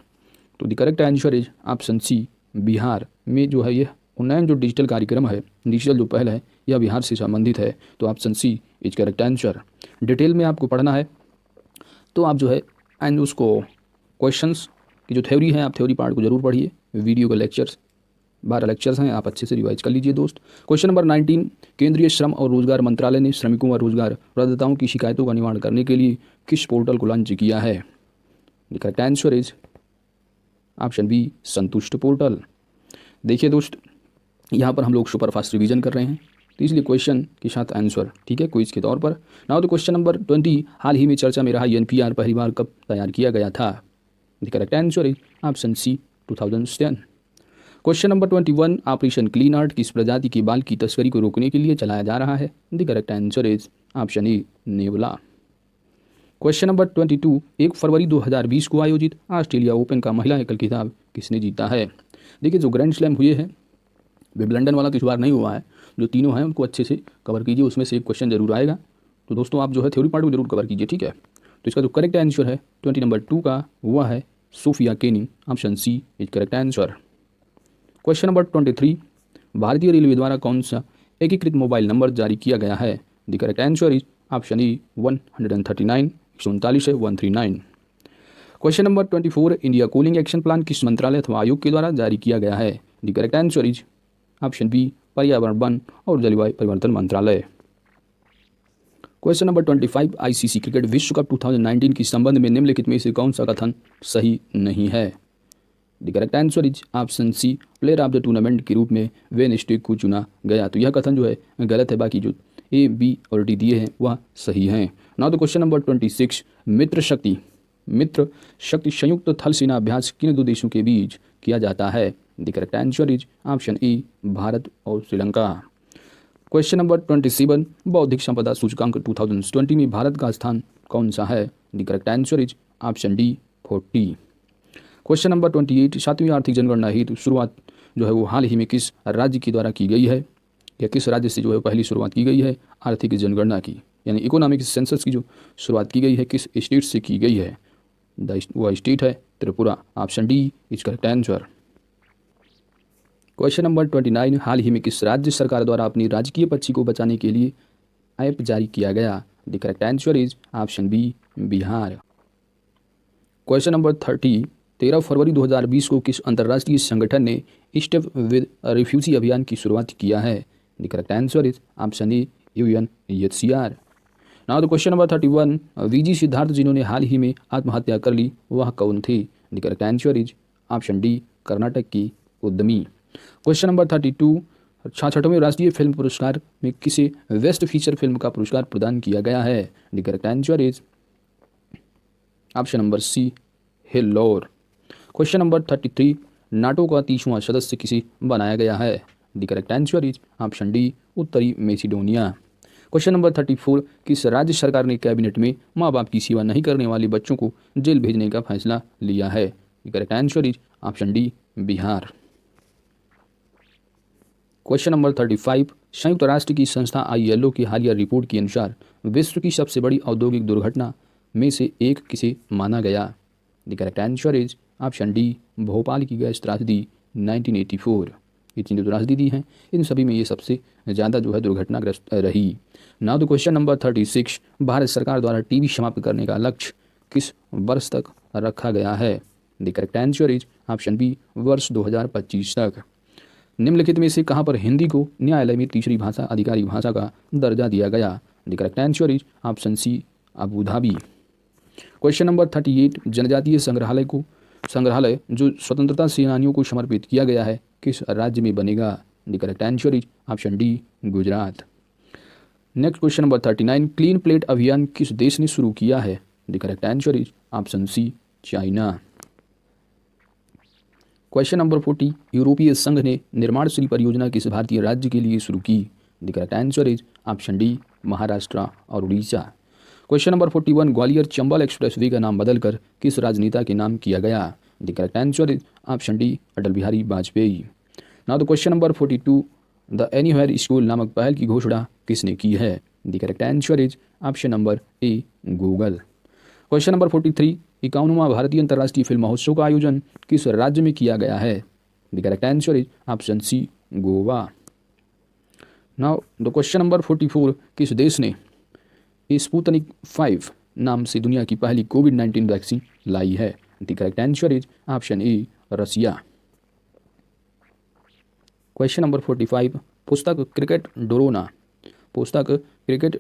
तो the correct answer is option C Bihar में जो है यह उन्नयन जो डिजिटल कार्यक्रम है, डिजिटल जो पहल है यह बिहार से संबंधित है, तो option C is correct answer. Detail में आपको पढ़ना है तो आप जो है एंड उसको क्वेश्चंस की जो थ्योरी है आप थ्योरी पार्ट को जरूर पढ़िए। वीडियो के लेक्चर्स 12 लेक्चर्स हैं, आप अच्छे से रिवाइज कर लीजिए दोस्त। क्वेश्चन नंबर 19, केंद्रीय श्रम और रोजगार मंत्रालय ने श्रमिकों व रोजगार प्रदाताओं की शिकायतों का निवारण करने के लिए किस पोर्टल को लॉन्च किया है? The correct answer is option B Santusht portal. देखिए दोस्त, यहाँ पर हम लोग सुपर फास्ट रिवीजन कर रहे हैं तो इसलिए क्वेश्चन के साथ आंसर, ठीक है, क्विज के तौर पर। नाउ तो क्वेश्चन नंबर 20, हाल ही में चर्चा में रहा NPR पहली बार कब तैयार किया गया था? The correct answer is option C 2010। Question number 21, operation clean art किस प्रजाति के बाल की तस्करी को रोकने के लिए चलाया जा रहा है? The correct answer is option A नेवला। क्वेश्चन नंबर 22, 1 फरवरी 2020 को आयोजित ऑस्ट्रेलिया ओपन का महिला एकल खिताब किसने जीता है? देखिए जो ग्रैंड स्लैम हुए हैं विंबलडन वाला तो इस बार नहीं हुआ है, जो तीनों हैं उनको अच्छे से कवर कीजिए, उसमें से एक क्वेश्चन जरूर आएगा। तो दोस्तों आप जो है थ्योरी पार्ट को जरूर कवर कीजिए, ठीक है। तो इसका जो करेक्ट आंसर है 20 नंबर 2 का वह है Sophia Kenny, option C is correct answer. Question number 23, भारतीय रेलवे द्वारा कौन सा एकीकृत मोबाइल नंबर जारी किया गया है? The correct answer is option E 139, 139 है 139। Question number 24, India cooling action plan किस मंत्रालय अथवा आयोग के द्वारा जारी किया गया है? The correct answer is option B, पर्यावरण, वन और जलवायु परिवर्तन मंत्रालय। क्वेश्चन नंबर 25, आईसीसी क्रिकेट विश्व कप 2019 के संबंध में निम्नलिखित में से कौन सा कथन सही नहीं है? The correct answer is option C, player of the tournament के रूप में वेन स्टेक को चुना गया। तो यह कथन जो है गलत है, बाकी जो ए, बी और डी दिए हैं वह सही हैं। नाउ द क्वेश्चन नंबर 26, मित्र शक्ति संयुक्त थल सेना अभ्यास किन दो देशों के बीच किया जाता है? The correct answer is option E, Bharat और श्रीलंका। क्वेश्चन नंबर 27, बौद्धिक संपदा सूचकांक 2020 में भारत का स्थान कौन सा है? The correct answer is option D, 40। Question number 28, 7वीं आर्थिक जनगणना हेतु शुरुआत जो है वो हाल ही में किस राज्य के द्वारा की गई है, या किस राज्य से जो है पहली शुरुआत की गई है आर्थिक जनगणना की, यानी इकोनॉमिक सेंसस की जो शुरुआत की गई है किस स्टेट से की गई है? वह स्टेट है Tripura. Option D is correct answer. Question number 29, हाल ही में किस राज्य सरकार द्वारा अपनी राजकीय पक्षी को बचाने के लिए ऐप जारी किया गया? The correct answer is option B, Bihar. Question number 30, 13 फरवरी 2020 को किस अंतर्राष्ट्रीय संगठन ने स्टेप विद रिफ्यूजी अभियान की शुरुआत किया है? The correct answer is option A, UNHCR। Now the question number 31, VG Siddhartha जिन्होंने हाल ही में आत्महत्या कर ली वह कौन थे? The correct answer is option D, Karnataka की उद्यमी। क्वेश्चन नंबर 32, 66वें राष्ट्रीय फिल्म पुरस्कार में किसे बेस्ट फीचर फिल्म का पुरस्कार प्रदान किया गया है? The correct answer is option number C, हिल्लोर। क्वेश्चन नंबर 33, नाटो का 30वां सदस्य किसे बनाया गया है? The correct answer is option D, उत्तरी मैसिडोनिया। क्वेश्चन नंबर 34, किस राज्य सरकार ने कैबिनेट में माँ बाप की सेवा नहीं करने वाले बच्चों को जेल भेजने का फैसला लिया है? The correct answer is option D, Bihar. Question number 35, संयुक्त राष्ट्र की संस्था ILO की हालिया रिपोर्ट के अनुसार विश्व की सबसे बड़ी औद्योगिक दुर्घटना में से एक किसे माना गया? The correct answer is option D, Bhopal की गैस त्रासदी 1984। इतनी जो त्रासदी दी हैं इन सभी में ये सबसे ज़्यादा जो है दुर्घटनाग्रस्त रही। Now the question number 36, Bharat सरकार द्वारा टीबी समाप्त करने का लक्ष्य किस वर्ष तक रखा गया है? The correct answer is option B, वर्ष 2025 तक। निम्नलिखित में से कहाँ पर हिंदी को न्यायालय में तीसरी भाषा आधिकारिक भाषा का दर्जा दिया गया? The correct answer is option C, Abu Dhabi. Question number 38, जनजातीय संग्रहालय जो स्वतंत्रता सेनानियों को समर्पित किया गया है किस राज्य में बनेगा? The correct answer is option D, Gujarat. Next question number 39, clean plate अभियान किस देश ने शुरू किया है? The correct answer is option C, China. Question number 40, यूरोपीय संघ ने निर्माणशील परियोजना किस भारतीय राज्य के लिए शुरू की? The correct answer is option D, Maharashtra और Orissa. Question number 41, Gwalior Chambal expressway का नाम बदलकर किस राजनेता के नाम किया गया? The correct answer is option D, Atal Bihari Vajpayee. Now the question number 42, the anywhere school नामक पहल की घोषणा किसने की है? The correct answer is option number A, Google. Question number 43, 51वां भारतीय अंतर्राष्ट्रीय फिल्म महोत्सव का आयोजन किस राज्य में किया गया है? The correct answer is option C, Goa. Now the question number 44, किस देश ने स्पुतनिक 5 नाम से दुनिया की पहली कोविड-19 वैक्सीन लाई है? The correct answer is option A, Russia. Question number 45, पुस्तक क्रिकेट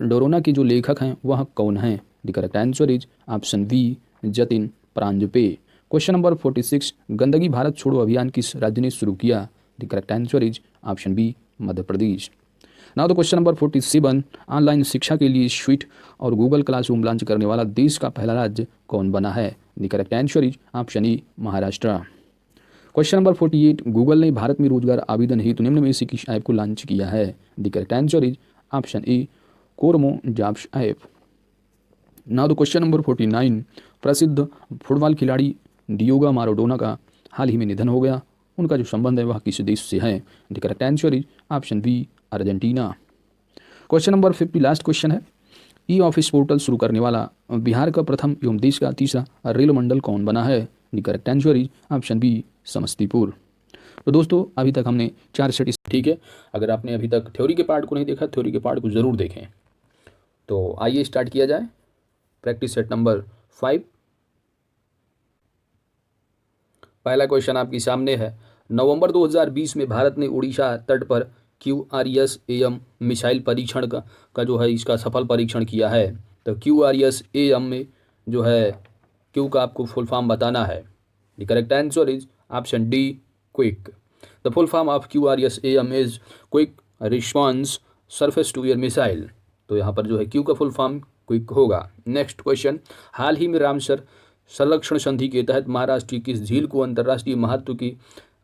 डोरोना के जो लेखक हैं वह कौन हैं? The correct answer is option B, Jatin Paranjpe. Question number 46, गंदगी भारत छोड़ो अभियान किस राज्य ने शुरू किया? The correct answer is option B, Madhya Pradesh. Now the question number 47, online शिक्षा के लिए स्वीट और गूगल क्लासरूम लॉन्च करने वाला देश का पहला राज्य कौन बना है? The correct answer is option E, Maharashtra. Question number 48, Google ने भारत में रोजगार आवेदन हेतु निम्न में से किस ऐप को लॉन्च किया है? The correct answer is option A, Kormo jobs app. Now the question number 49, प्रसिद्ध फुटबॉल खिलाड़ी डियोगो माराडोना का हाल ही में निधन हो गया, उनका जो संबंध है वह किस देश से है? The correct answer is option B, Argentina. Question number 50 last question है, ई ऑफिस पोर्टल शुरू करने वाला बिहार का प्रथम एवं देश का तीसरा रेल मंडल कौन बना है? The correct answer is option B, Samastipur. तो दोस्तों अभी तक हमने 4 सेट, ठीक है। अगर आपने अभी तक थ्योरी के पार्ट को नहीं देखा, थ्योरी के पार्ट को ज़रूर देखें। तो आइए स्टार्ट किया जाए। Practice set number 5। पहला क्वेश्चन आपके सामने है। नवंबर 2020 में भारत ने उड़ीसा तट पर QRS-AM मिसाइल परीक्षण का जो है इसका सफल परीक्षण किया है। तो QRS-AM में जो है क्यू का आपको फुल फॉर्म बताना है। The correct answer is option D, quick. The full form of QRS-AM is quick response surface to air missile. तो यहाँ पर जो है क्यू का फुल फॉर्म क्विक होगा। नेक्स्ट क्वेश्चन, हाल ही में रामसर संरक्षण संधि के तहत महाराष्ट्र की किस झील को अंतर्राष्ट्रीय महत्व की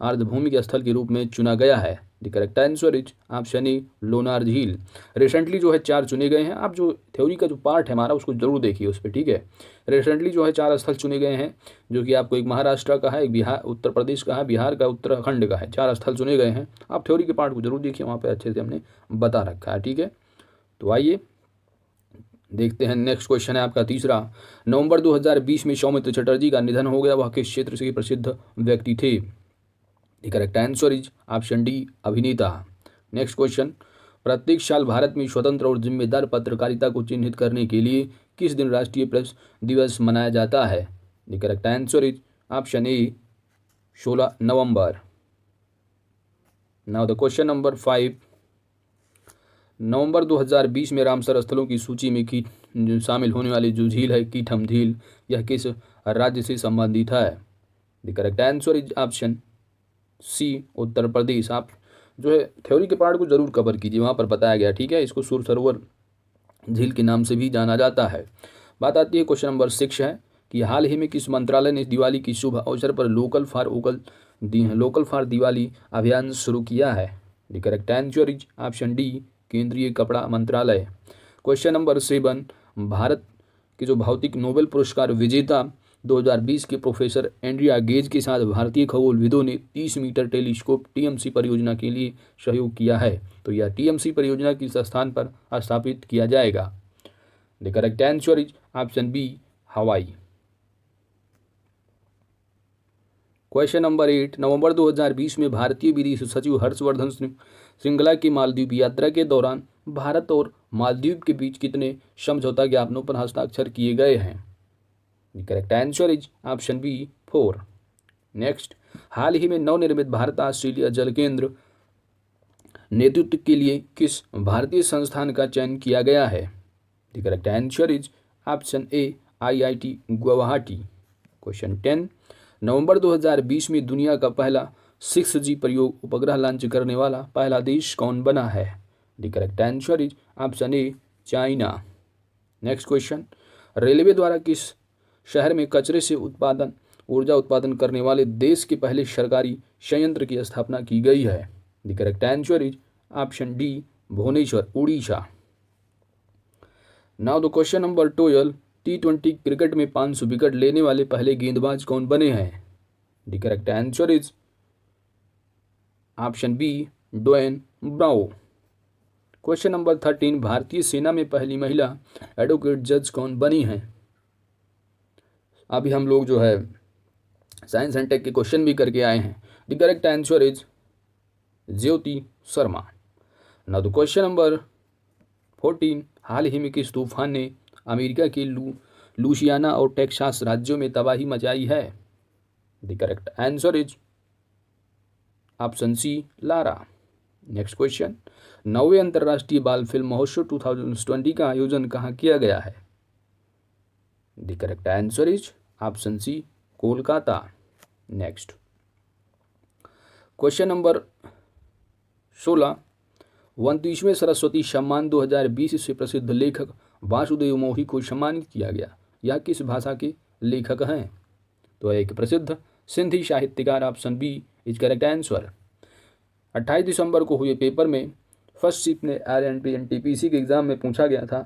अर्धभूमि स्थल के रूप में चुना गया है? The correct answer is option ए, लोनार झील। रिसेंटली जो है 4 चुने गए हैं। आप जो थ्योरी का जो पार्ट है हमारा उसको जरूर देखिए उस पर, ठीक है। रिसेंटली जो है 4 स्थल चुने गए हैं, जो कि आपको एक महाराष्ट्र का है, एक बिहार उत्तर प्रदेश का है, बिहार का, उत्तराखंड का है। 4 स्थल चुने गए हैं। आप थ्योरी के पार्ट को जरूर देखिए, वहाँ पर अच्छे से हमने बता रखा है, ठीक है। तो आइए देखते हैं। नेक्स्ट क्वेश्चन है आपका तीसरा। नवंबर 2020 में सौमित्र चटर्जी का निधन हो गया, वह किस क्षेत्र से प्रसिद्ध व्यक्ति थे? The correct answer is option D, अभिनेता। नेक्स्ट क्वेश्चन, प्रत्येक साल भारत में स्वतंत्र और जिम्मेदार पत्रकारिता को चिन्हित करने के लिए किस दिन राष्ट्रीय प्रेस दिवस मनाया जाता है? The correct answer is option A, 16 November. Now the question number 5, नवंबर 2020 में रामसर स्थलों की सूची में शामिल होने वाली जो झील है कीठम झील, यह किस राज्य से संबंधित है? The correct answer is option C, Uttar Pradesh. आप जो है थ्योरी के पार्ट को जरूर कवर कीजिए, वहाँ पर बताया गया, ठीक है। इसको सूर सरोवर झील के नाम से भी जाना जाता है। बात आती है क्वेश्चन नंबर 6 है कि हाल ही में किस मंत्रालय ने दिवाली की शुभ अवसर पर लोकल फॉर दिवाली अभियान शुरू किया है? The correct answer is option D, केंद्रीय कपड़ा मंत्रालय। क्वेश्चन नंबर 7, भारत के जो भौतिक नोबेल पुरस्कार विजेता 2020 के प्रोफेसर एंड्रिया गेज के साथ भारतीय खगोलविदों ने 30 मीटर टेलीस्कोप TMC परियोजना के लिए सहयोग किया है। तो यह TMC परियोजना किस स्थान पर स्थापित किया जाएगा? The correct answer is option B, Hawaii. Question number 8, नवंबर 2020 में भारतीय विदेश सचिव हर्षवर्धन श्रृंगला की मालदीव यात्रा के दौरान भारत और मालदीव के बीच कितने समझौता ज्ञापनों पर हस्ताक्षर किए गए हैं? The correct answer is option B, 4। Next, हाल ही में नवनिर्मित भारत ऑस्ट्रेलिया जल केंद्र नेतृत्व के लिए किस भारतीय संस्थान का चयन किया गया है? The correct answer is option A, IIT Guwahati. Question 10, नवंबर 2020 में दुनिया का पहला 6G प्रयोग उपग्रह लॉन्च करने वाला पहला देश कौन बना है? The correct answer is option A, China. Next question, railway द्वारा किस शहर में कचरे से ऊर्जा उत्पादन करने वाले देश के पहले सरकारी संयंत्र की स्थापना की गई है? The correct answer is option D, Bhubaneswar, Orissa. Now the question number 12, T20 cricket में 500 विकेट लेने वाले पहले गेंदबाज कौन बने हैं? The correct answer is option B, Dwayne Bravo. Question number 13, भारतीय सेना में पहली महिला एडवोकेट जज कौन बनी हैं? अभी हम लोग जो है साइंस एंड टेक के क्वेश्चन भी करके आए हैं। The correct answer is Jyoti Sharma. Now the question number 14, हाल ही में किस तूफान ने अमेरिका के लुसियाना और टेक्सास राज्यों में तबाही मचाई है? The correct answer is option C, Lara. Next question, 9वें अंतर्राष्ट्रीय बाल फिल्म महोत्सव 2020 का आयोजन कहाँ किया गया है? The correct answer is option C, Kolkata. Next question number 16, 29वें सरस्वती सम्मान 2020 से प्रसिद्ध लेखक वासुदेव मोही को सम्मानित किया गया। यह किस भाषा के लेखक हैं? तो एक प्रसिद्ध सिंधी साहित्यकार, option B is correct answer. 28 दिसंबर को हुए पेपर में फर्स्ट शिफ्ट ने RNP NTPC के एग्जाम में पूछा गया था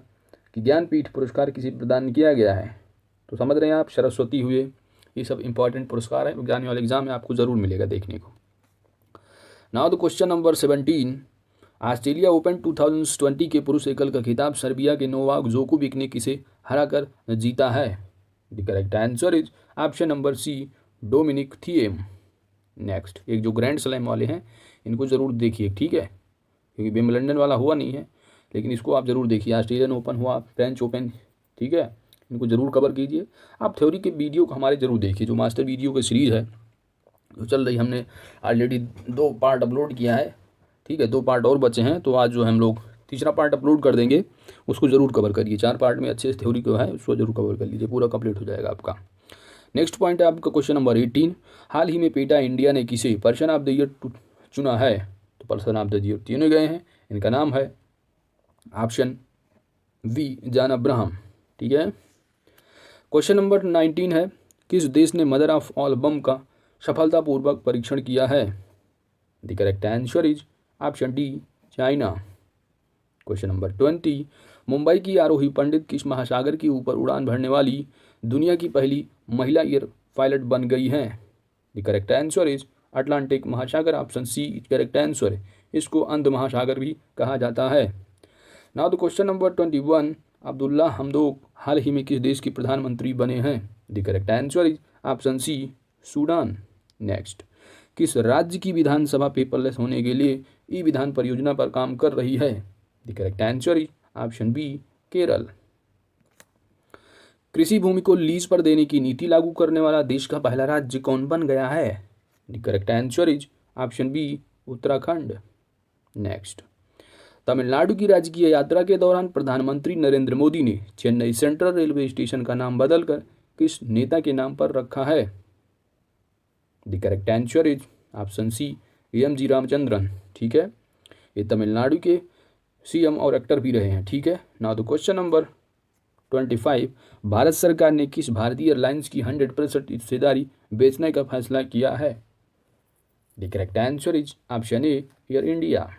कि ज्ञानपीठ पुरस्कार किसे प्रदान किया गया है? तो समझ रहे हैं आप, सरस्वती हुए, ये सब इंपॉर्टेंट पुरस्कार है, जाने वाले एग्जाम में आपको जरूर मिलेगा देखने को। Now the question number 17, Australia open 2020 के पुरुष एकल का खिताब सर्बिया के नोवाक जोकोविक ने किसे हराकर जीता है? The correct answer is option number C, Dominic Thiem. Next, एक जो ग्रैंड स्लैम वाले हैं इनको जरूर देखिए, ठीक है, क्योंकि विंबलडन वाला हुआ नहीं है, लेकिन इसको आप जरूर देखिए। ऑस्ट्रेलियन ओपन हुआ, फ्रेंच ओपन, ठीक है, इनको जरूर कवर कीजिए। आप थ्योरी के वीडियो को हमारे जरूर देखिए, जो मास्टर वीडियो की सीरीज़ है तो चल रही, हमने ऑलरेडी 2 पार्ट अपलोड किया है, ठीक है, 2 पार्ट और बचे हैं, तो आज जो हम लोग तीसरा पार्ट अपलोड कर देंगे, उसको ज़रूर कवर करिए। 4 पार्ट में अच्छे से थ्योरी को है उसको जरूर कवर कर लीजिए, पूरा कंप्लीट हो जाएगा आपका। नेक्स्ट पॉइंट है आपका क्वेश्चन नंबर 18, हाल ही में पेटा इंडिया ने किसे पर्सन ऑफ द ईयर चुना है? तो पर्सन ऑफ द ईयर चुने गए हैं, इनका नाम है ऑप्शन वी जॉन अब्राहम, ठीक है। क्वेश्चन नंबर 19 है, किस देश ने मदर ऑफ ऑल बम का सफलतापूर्वक परीक्षण किया है? The correct answer is option D China. Question number 20, Mumbai की आरोही पंडित किस महासागर के ऊपर उड़ान भरने वाली दुनिया की पहली महिला एयर पायलट बन गई हैं? The correct answer is Atlantic महासागर, option C is correct answer. इसको अंध महासागर भी कहा जाता है। Now the question number 21, Abdullah Hamdok हाल ही में किस देश के प्रधानमंत्री बने हैं? The correct answer is option C Sudan. Next, किस राज्य की विधानसभा पेपरलेस होने के लिए ई विधान परियोजना पर काम कर रही है? The correct answer is option B Kerala. कृषि भूमि को लीज पर देने की नीति लागू करने वाला देश का पहला राज्य कौन बन गया है? The correct answer is option B Uttarakhand. Next, Tamil Nadu की राजकीय यात्रा के दौरान प्रधानमंत्री नरेंद्र मोदी ने चेन्नई सेंट्रल रेलवे स्टेशन का नाम बदलकर किस नेता के नाम पर रखा है? The correct answer is option C M G Ramachandran, ठीक है। ये तमिलनाडु के सीएम और एक्टर भी रहे हैं, ठीक है। Now the question number 25, Bharat सरकार ने किस भारतीय एयरलाइंस की 100% हिस्सेदारी बेचने का फैसला किया है? The correct answer is option A air India.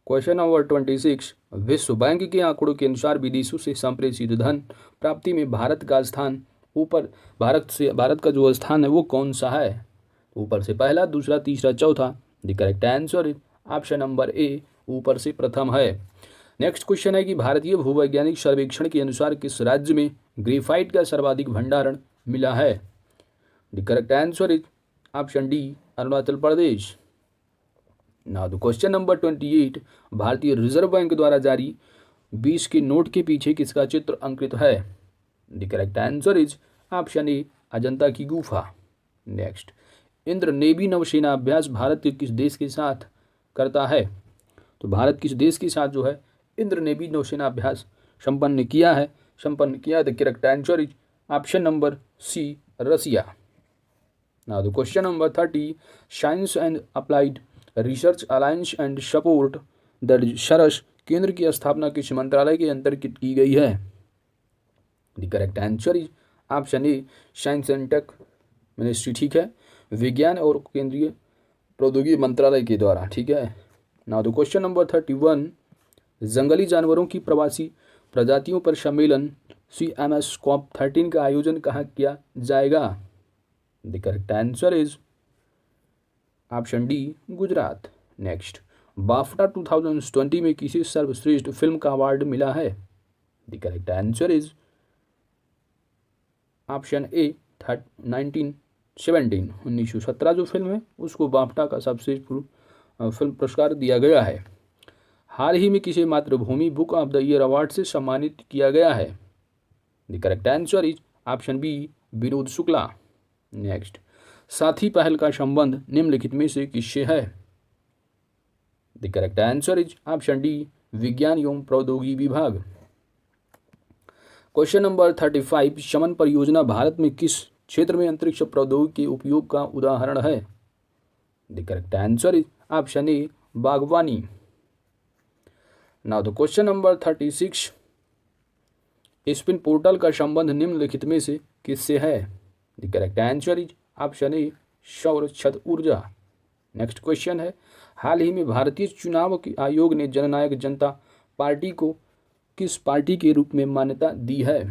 Question number 26, विश्व बैंक के आंकड़ों के अनुसार विदेशों से संप्रेषित धन प्राप्ति में भारत का स्थान ऊपर, भारत का जो स्थान है वो कौन सा है? ऊपर से पहला, दूसरा, तीसरा, चौथा। The correct answer is option number ए ऊपर से प्रथम है। नेक्स्ट क्वेश्चन है कि भारतीय भूवैज्ञानिक सर्वेक्षण के अनुसार किस राज्य में ग्रेफाइट का सर्वाधिक भंडारण मिला है? The correct answer is option D Arunachal Pradesh. Now the question number 28, भारतीय रिजर्व बैंक द्वारा जारी 20 के नोट के पीछे किसका चित्र अंकित है? The correct answer is option ए अजंता की गुफा। नेक्स्ट, इंद्र नेवी नौसेना अभ्यास भारत के किस देश के साथ करता है? तो भारत किस देश के साथ जो है इंद्र नेवी नौसेना अभ्यास संपन्न किया है? The correct answer is option number C Russia. Now the question number 30, science and applied research alliance and support the SARAS केंद्र की स्थापना किस मंत्रालय के अंतर्गत की गई है? The correct answer is option A science and tech ministry, ठीक है, विज्ञान और केंद्रीय प्रौद्योगिकी मंत्रालय के द्वारा, ठीक है। नाउ द क्वेश्चन नंबर 31, जंगली जानवरों की प्रवासी प्रजातियों पर सम्मेलन CMS COP13 का आयोजन कहाँ किया जाएगा? The correct answer is option D Gujarat. Next, BAFTA 2020 में किसी सर्वश्रेष्ठ फिल्म का अवार्ड मिला है? The correct answer is option ए 1917 जो फिल्म है उसको बाफ्टा का सबसे फिल्म पुरस्कार दिया गया है। हाल ही में किसे Mathrubhumi book of the year award से सम्मानित किया गया है? The correct answer is option B Vinod Shukla. Next, साथी पहल का संबंध निम्नलिखित में से किससे है? The correct answer is option D विज्ञान एवं प्रौद्योगिकी विभाग। क्वेश्चन नंबर 35, शमन परियोजना भारत में किस क्षेत्र में अंतरिक्ष प्रौद्योगिकी के उपयोग का उदाहरण है? The correct answer is option A बागवानी। Now the question number 36, SPIN portal का संबंध निम्नलिखित में से किससे है? The correct answer is option A सौर छत ऊर्जा। नेक्स्ट क्वेश्चन है, हाल ही में भारतीय चुनाव आयोग ने जननायक जनता पार्टी को किस पार्टी के रूप में मान्यता दी है?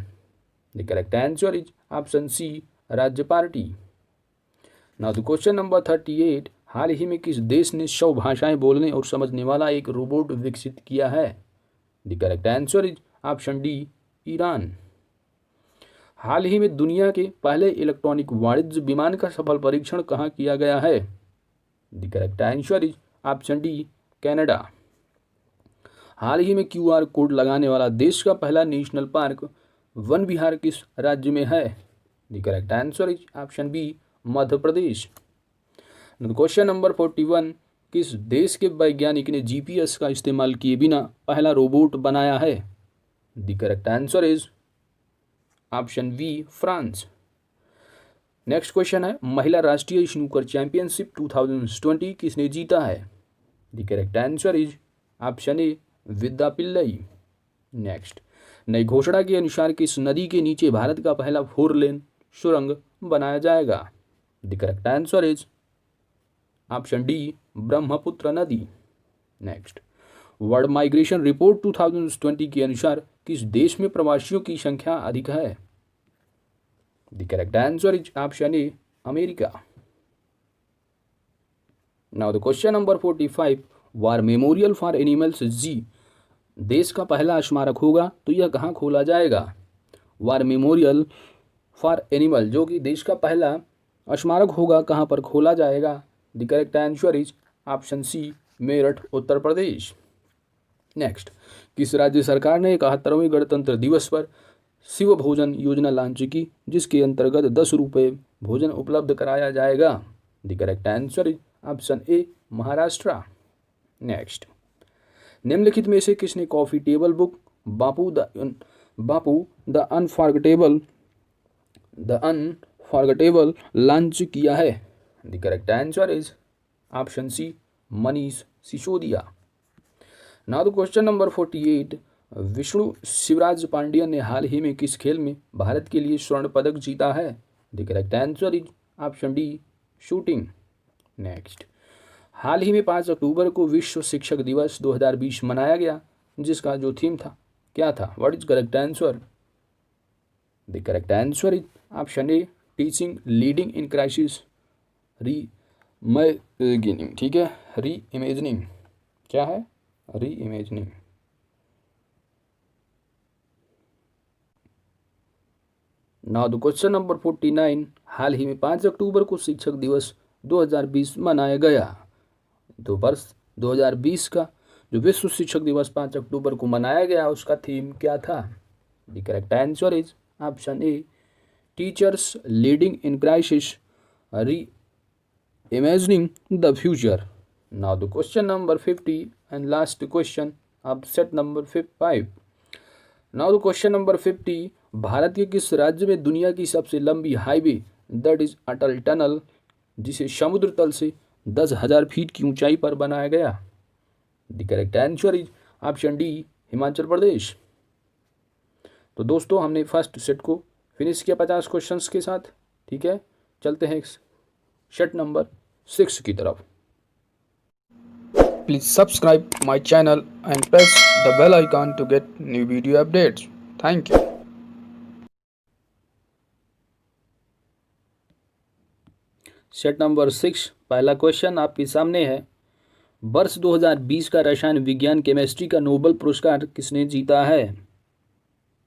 The correct answer is option C राज्य party. Now the question number 38, हाल ही में किस देश ने 100 भाषाएं बोलने और समझने वाला एक रोबोट विकसित किया है? The correct answer is option D Iran. हाल ही में दुनिया के पहले इलेक्ट्रॉनिक वाणिज्य विमान का सफल परीक्षण कहाँ किया गया है? The correct answer is option D Canada. हाल ही में QR कोड लगाने वाला देश का पहला नेशनल पार्क वन विहार किस राज्य में है? The correct answer is option B Madhya Pradesh. Question number 41, किस देश के वैज्ञानिक ने जीपीएस का इस्तेमाल किए बिना पहला रोबोट बनाया है? The correct answer is option B France. Next question है, महिला राष्ट्रीय स्नूकर चैंपियनशिप 2020 किसने जीता है? The correct answer is option A Vidya Pillai. Next, नई घोषणा के अनुसार किस नदी के नीचे भारत का पहला 4 लेन सुरंग बनाया जाएगा? The correct answer is option D Brahmaputra नदी। नेक्स्ट, वर्ल्ड माइग्रेशन रिपोर्ट 2020 के अनुसार किस देश में प्रवासियों की संख्या अधिक है? The correct answer is option A America. Now the question number 45, war memorial for animals जी देश का पहला स्मारक होगा तो यह कहाँ खोला जाएगा? वार मेमोरियल फॉर एनिमल जो कि देश का पहला स्मारक होगा, कहाँ पर खोला जाएगा? The correct answer is option C Meerut Uttar Pradesh. Next, किस राज्य सरकार ने 71वें गणतंत्र दिवस पर शिव भोजन योजना लॉन्च की जिसके अंतर्गत 10 रुपये भोजन उपलब्ध कराया जाएगा? The correct answer is option A Maharashtra. Next, निम्नलिखित में से किसने coffee table book Bapu the unforgettable launch किया है? The correct answer is option C Manish Sisodia. Now the question number 48, Vishnu Shivraj Pandian ने हाल ही में किस खेल में भारत के लिए स्वर्ण पदक जीता है? The correct answer is option D shooting. Next, हाल ही में 5 अक्टूबर को विश्व शिक्षक दिवस 2020 मनाया गया जिसका जो थीम था क्या था? What is correct answer? The correct answer is option A teaching leading in crisis reimagining. ठीक है, रीइमेजिनिंग क्या है? Reimagining. Now the question number 49, हाल ही में 5 अक्टूबर को शिक्षक दिवस 2020 मनाया गया। तो वर्ष 2020 का जो विश्व शिक्षक दिवस 5 अक्टूबर को मनाया गया उसका थीम क्या था? The correct answer is option A teachers leading in crisis reimagining the future. Now the question number 50 and last question of set number 5। Now the question number 50, भारत के किस राज्य में दुनिया की सबसे लंबी highway that is Atal tunnel जिसे समुद्र तल से 10,000 फीट की ऊंचाई पर बनाया गया? The correct answer is option D Himachal Pradesh. तो दोस्तों हमने फर्स्ट सेट को फिनिश किया 50 क्वेश्चंस के साथ। ठीक है, चलते हैं सेट नंबर 6 की तरफ। Please subscribe my channel and press the bell icon to get new video updates. Thank you. Set number 6, पहला क्वेश्चन आपके सामने है, वर्ष 2020 का रसायन विज्ञान केमिस्ट्री का नोबेल पुरस्कार किसने जीता है?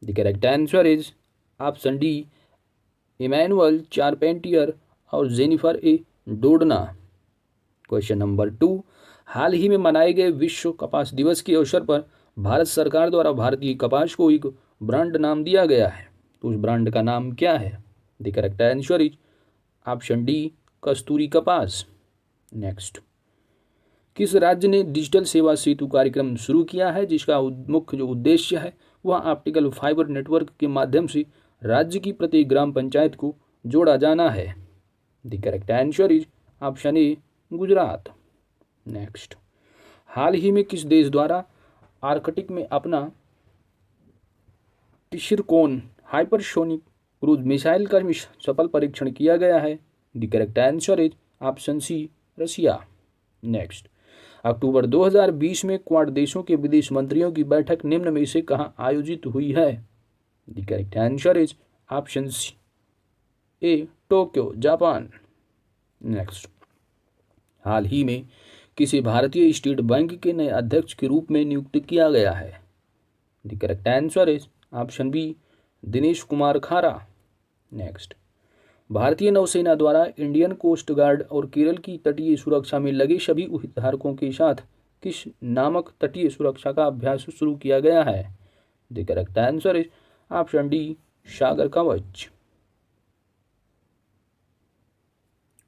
The correct answer is option D Emmanuelle Charpentier और Jennifer A Doudna. Question number 2, हाल ही में मनाए गए विश्व कपास दिवस के अवसर पर भारत सरकार द्वारा भारतीय कपास को एक ब्रांड नाम दिया गया है, तो उस ब्रांड का नाम क्या है? The correct answer is option D Kasturi Kapas. Next, किस राज्य ने डिजिटल सेवा सेतु कार्यक्रम शुरू किया है जिसका मुख्य जो उद्देश्य है वह ऑप्टिकल फाइबर नेटवर्क के माध्यम से राज्य की प्रत्येक ग्राम पंचायत को जोड़ा जाना है? The correct answer is option A Gujarat. Next, हाल ही में किस देश द्वारा आर्कटिक में अपना टिशिरकोन हाइपरसोनिक क्रूज मिसाइल का सफल परीक्षण किया गया है? The correct answer is option C Russia. Next, अक्टूबर 2020 में क्वाड देशों के विदेश मंत्रियों की बैठक निम्न में से कहाँ आयोजित हुई है? The correct answer is option C A Tokyo Japan. Next, हाल ही में किसी भारतीय स्टेट बैंक के नए अध्यक्ष के रूप में नियुक्त किया गया है? The correct answer is option B Dinesh Kumar Khara. Next, भारतीय नौसेना द्वारा इंडियन कोस्ट गार्ड और केरल की तटीय सुरक्षा में लगे सभी हितधारकों के साथ किस नामक तटीय सुरक्षा का अभ्यास शुरू किया गया है? The correct answer is option D Sagar Kavach.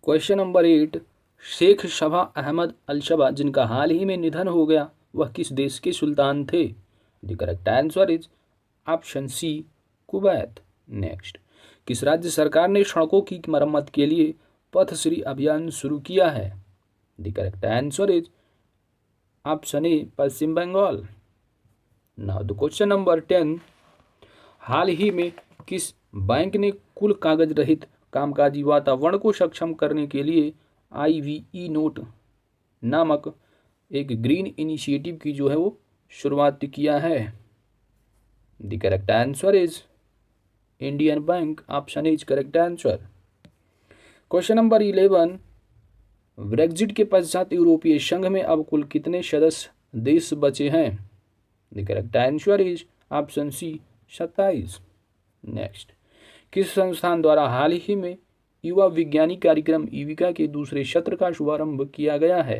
Question number 8, Sheikh Sabah Ahmad Al Sabah जिनका हाल ही में निधन हो गया वह किस देश के सुल्तान थे? The correct answer is option C, Kuwait. Next, किस राज्य सरकार ने सड़कों की मरम्मत के लिए पथश्री अभियान शुरू किया है? The correct answer is option A, Paschim Bengal. Now the question number 10, हाल ही में किस बैंक ने कुल कागज रहित कामकाजी वातावरण को सक्षम करने के लिए IVE नोट नामक एक ग्रीन इनिशिएटिव की जो है वो शुरुआत किया है? The correct answer is Indian bank. Option is correct answer. Question number 11, Brexit के पश्चात यूरोपीय संघ में अब कुल कितने सदस्य देश बचे हैं? The correct answer is option C, 27। Next, किस संस्थान द्वारा हाल ही में युवा विज्ञानी कार्यक्रम युविका के दूसरे सत्र का शुभारंभ किया गया है?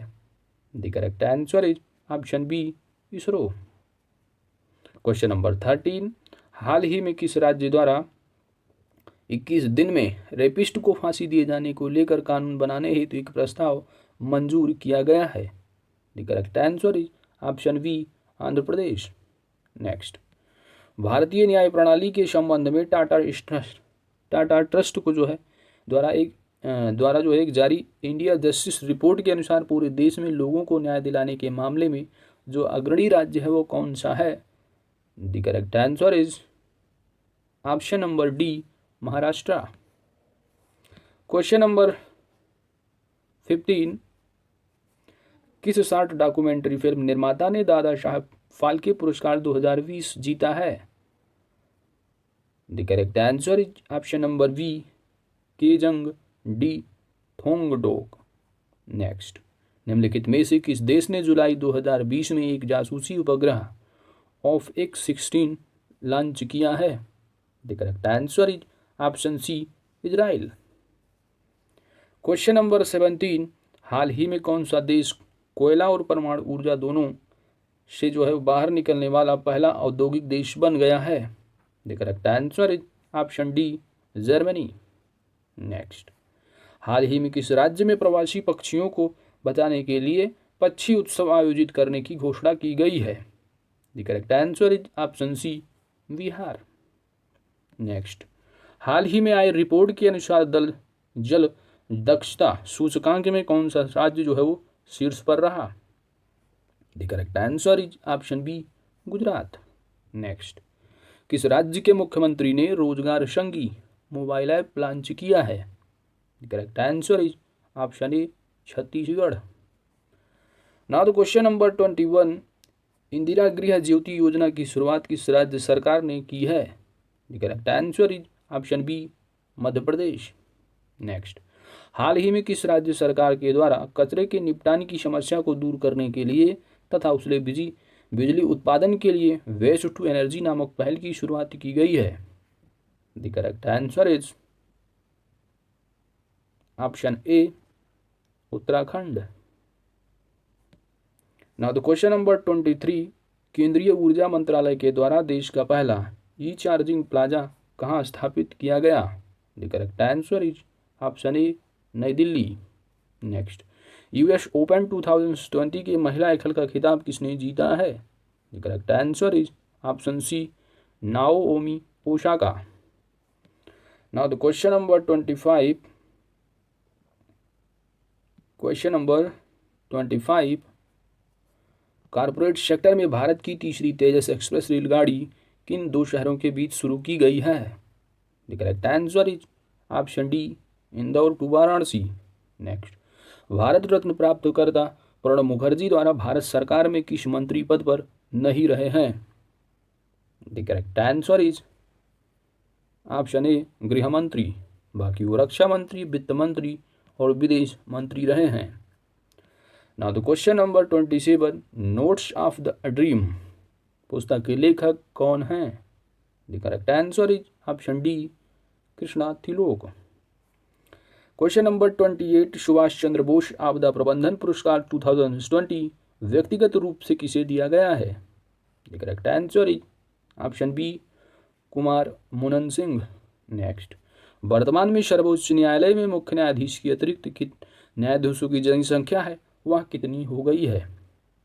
The correct answer is option B, ISRO. Question number 13, हाल ही में किस राज्य द्वारा 21 दिन में रेपिस्ट को फांसी दिए जाने को लेकर कानून बनाने हेतु एक प्रस्ताव मंजूर किया गया है? The correct answer is option B, Andhra Pradesh. Next, भारतीय न्याय प्रणाली के संबंध में टाटा ट्रस्ट को जो है द्वारा जो है एक जारी इंडिया जस्टिस रिपोर्ट के अनुसार पूरे देश में लोगों को न्याय दिलाने के मामले में जो अग्रणी राज्य है वो कौन सा है? The correct answer is option number D, Maharashtra. Question number 15, किस शॉर्ट डॉक्यूमेंट्री फिल्म निर्माता ने दादा साहब फाल्के पुरस्कार 2020 जीता है? The correct answer is option number B, Kezang D Thongdok. Next, निम्नलिखित में से किस देश ने जुलाई 2020 में एक जासूसी उपग्रह ऑफ X-16 लॉन्च किया है? The correct answer is option C, Israel. Question number 17, हाल ही में कौन सा देश कोयला और परमाणु ऊर्जा दोनों से जो है बाहर निकलने वाला पहला औद्योगिक देश बन गया है? The correct answer is option D, Germany. Next, हाल ही में किस राज्य में प्रवासी पक्षियों को बचाने के लिए पक्षी उत्सव आयोजित करने की घोषणा की गई है? The correct answer is option C, Bihar. Next, हाल ही में आई रिपोर्ट के अनुसार जल दक्षता सूचकांक में कौन सा राज्य जो है वो शीर्ष पर रहा? The correct answer is option B, Gujarat. Next, किस राज्य के मुख्यमंत्री ने रोजगार संगी मोबाइल ऐप लॉन्च किया है? The correct answer is option A, Chhattisgarh. Now the question number 21, Indira गृह ज्योति योजना की शुरुआत किस राज्य सरकार ने की है? The correct answer is option B, Madhya Pradesh. Next, हाल ही में किस राज्य सरकार के द्वारा कचरे के निपटान की समस्या को दूर करने के लिए तथा उससे बिजली उत्पादन के लिए वेस्ट टू एनर्जी नामक पहल की शुरुआत की गई है? The correct answer is option A, Uttarakhand. Now the question number 23, केंद्रीय ऊर्जा मंत्रालय के द्वारा देश का पहला ई चार्जिंग प्लाजा कहाँ स्थापित किया गया? The correct answer is option ए, नई दिल्ली। नेक्स्ट, US ओपन 2020 के महिला एकल का खिताब किसने जीता है? The correct answer is option C, Naomi Osaka. Now the question number 25, corporate sector में भारत की तीसरी तेजस एक्सप्रेस रेलगाड़ी किन दो शहरों के बीच शुरू की गई है? The correct answer is option D, Indore to Varanasi. Next, Bharat Ratna प्राप्तकर्ता प्रणब मुखर्जी द्वारा भारत सरकार में किस मंत्री पद पर नहीं रहे हैं? The correct answer is option ए, गृह मंत्री। बाकी वो रक्षा मंत्री, वित्त मंत्री और विदेश मंत्री रहे हैं। Now the question number 27, notes of the dream पुस्तक के लेखक कौन हैं? The correct answer is option D, Krishna Trilok. Question number 28, Subhash Chandra Bose आपदा प्रबंधन पुरस्कार 2020 व्यक्तिगत रूप से किसे दिया गया है? The correct answer is option B, Kumar Munnan Singh. Next, वर्तमान में सर्वोच्च न्यायालय में मुख्य न्यायाधीश की अतिरिक्त न्यायाधीशों की जनसंख्या है वह कितनी हो गई है?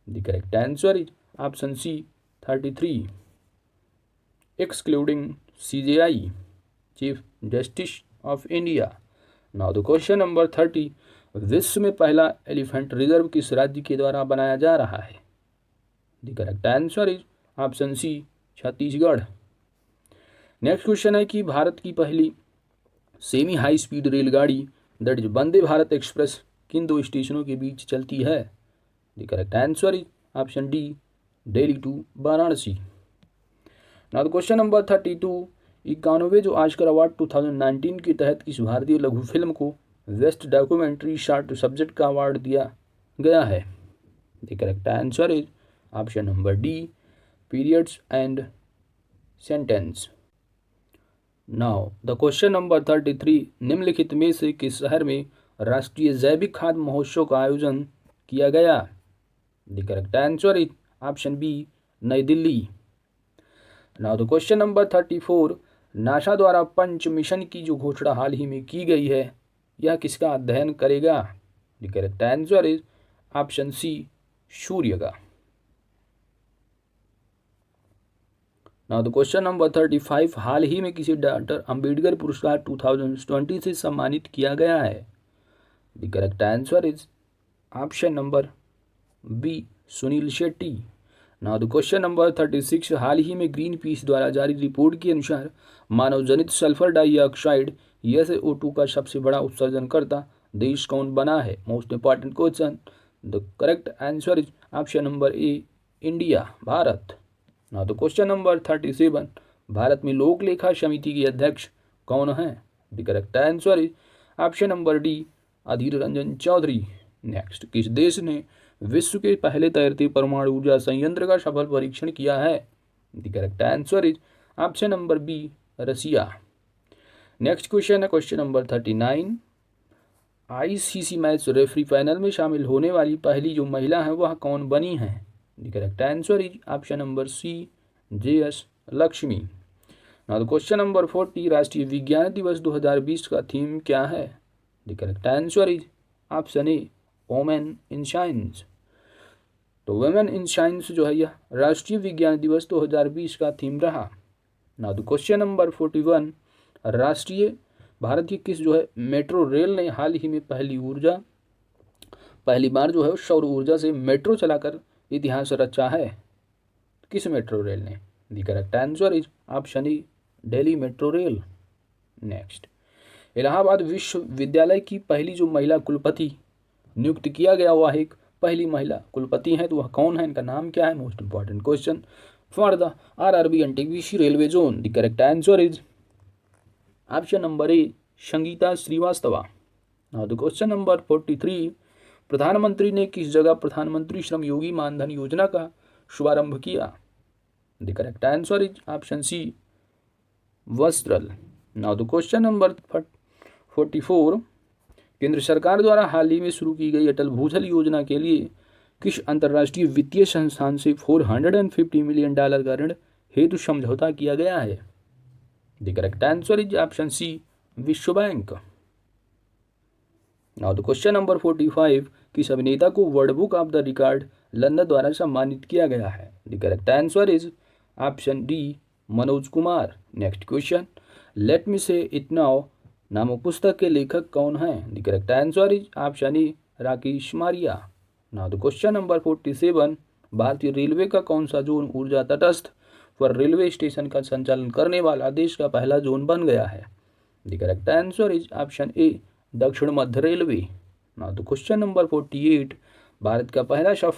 The correct answer is option C 33, excluding CJI, chief justice of India. Now the question number 30, विश्व में पहला एलिफेंट रिजर्व किस राज्य के द्वारा बनाया जा रहा है? The correct answer is option C Chhattisgarh. Next question है कि भारत की पहली सेमी हाई स्पीड रेलगाड़ी that is Vande Bharat express किन दो स्टेशनों के बीच चलती है? The correct answer is option D Delhi to Varanasi. Now the question number 32, 91 जो ऑस्कर अवार्ड 2019 के तहत किस भारतीय लघु फिल्म को बेस्ट डॉक्यूमेंट्री शॉर्ट सब्जेक्ट का अवार्ड दिया गया है? The correct answer is option number D periods and sentence. Now the question number 33, निम्नलिखित में से किस शहर में राष्ट्रीय जैविक खाद्य महोत्सव का आयोजन किया गया? The correct answer is option B Nai Delhi. Now the question number 34, NASA द्वारा पंच मिशन की जो घोषणा हाल ही में की गई है यह किसका अध्ययन करेगा? The correct answer is option C सूर्य का। नाउ द क्वेश्चन नंबर 35, हाल ही में किसी डॉक्टर अंबेडकर पुरस्कार 2020 से सम्मानित किया गया है? The correct answer is option number B Sunil Shetty. Now the question number 36, हाल ही में ग्रीन पीस द्वारा जारी रिपोर्ट के अनुसार मानव जनित सल्फर डाइऑक्साइड SaO2 का सबसे बड़ा उत्सर्जनकर्ता देश कौन बना है? Most important question. The correct answer is option number A India, Bharat. Now the question number 37, Bharat में लोक लेखा समिति के अध्यक्ष कौन है? The correct answer is option number D Adhir Ranjan Chowdhury. Next, किस देश ने विश्व के पहले तैरते परमाणु ऊर्जा संयंत्र का सफल परीक्षण किया है? The correct answer is option number B Russia. Next question है question number 39, ICC match referee panel में शामिल होने वाली पहली जो महिला है वह कौन बनी है? The correct answer is option number C JS Lakshmi. Now the question number 40, राष्ट्रीय विज्ञान दिवस 2020 का थीम क्या है? The correct answer is option A women in science. तो वुमेन इन साइंस जो है यह राष्ट्रीय विज्ञान दिवस 2020 का थीम रहा। नाउ द क्वेश्चन नंबर 41, राष्ट्रीय भारत की किस जो है मेट्रो रेल ने हाल ही में पहली बार जो है सौर ऊर्जा से मेट्रो चलाकर इतिहास रचा है? किस मेट्रो रेल ने? The correct answer is option E Delhi metro rail. Next, Allahabad विश्वविद्यालय की पहली जो महिला कुलपति नियुक्त किया गया वह एक पहली महिला कुलपति हैं, तो वह कौन है? इनका नाम क्या है? Most important question for the RRB NTPC railway zone. The correct answer is option number A Sangeeta Srivastava. Now the question number 43, प्रधानमंत्री ने किस जगह प्रधानमंत्री श्रम योगी मानधन योजना का शुभारंभ किया? The correct answer is option C Vastral. Now the question number 44, केंद्र सरकार द्वारा हाल ही में शुरू की गई अटल भूजल योजना के लिए किस अंतर्राष्ट्रीय वित्तीय संस्थान से $450 मिलियन का ऋण हेतु समझौता किया गया है? The correct answer is option C विश्व bank. Now the question number 45, किस अभिनेता को world book of the record London द्वारा सम्मानित किया गया है? The correct answer is option D Manoj Kumar. Next question, let me say it now नामक पुस्तक के लेखक कौन हैं? The correct answer is option A Rakesh Maria. Now the question number 47, भारतीय रेलवे का कौन सा जोन ऊर्जा तटस्थ पर रेलवे स्टेशन का संचालन करने वाला देश का पहला जोन बन गया है? The correct answer is option A दक्षिण मध्य railway. Now the question number 48, भारत का पहला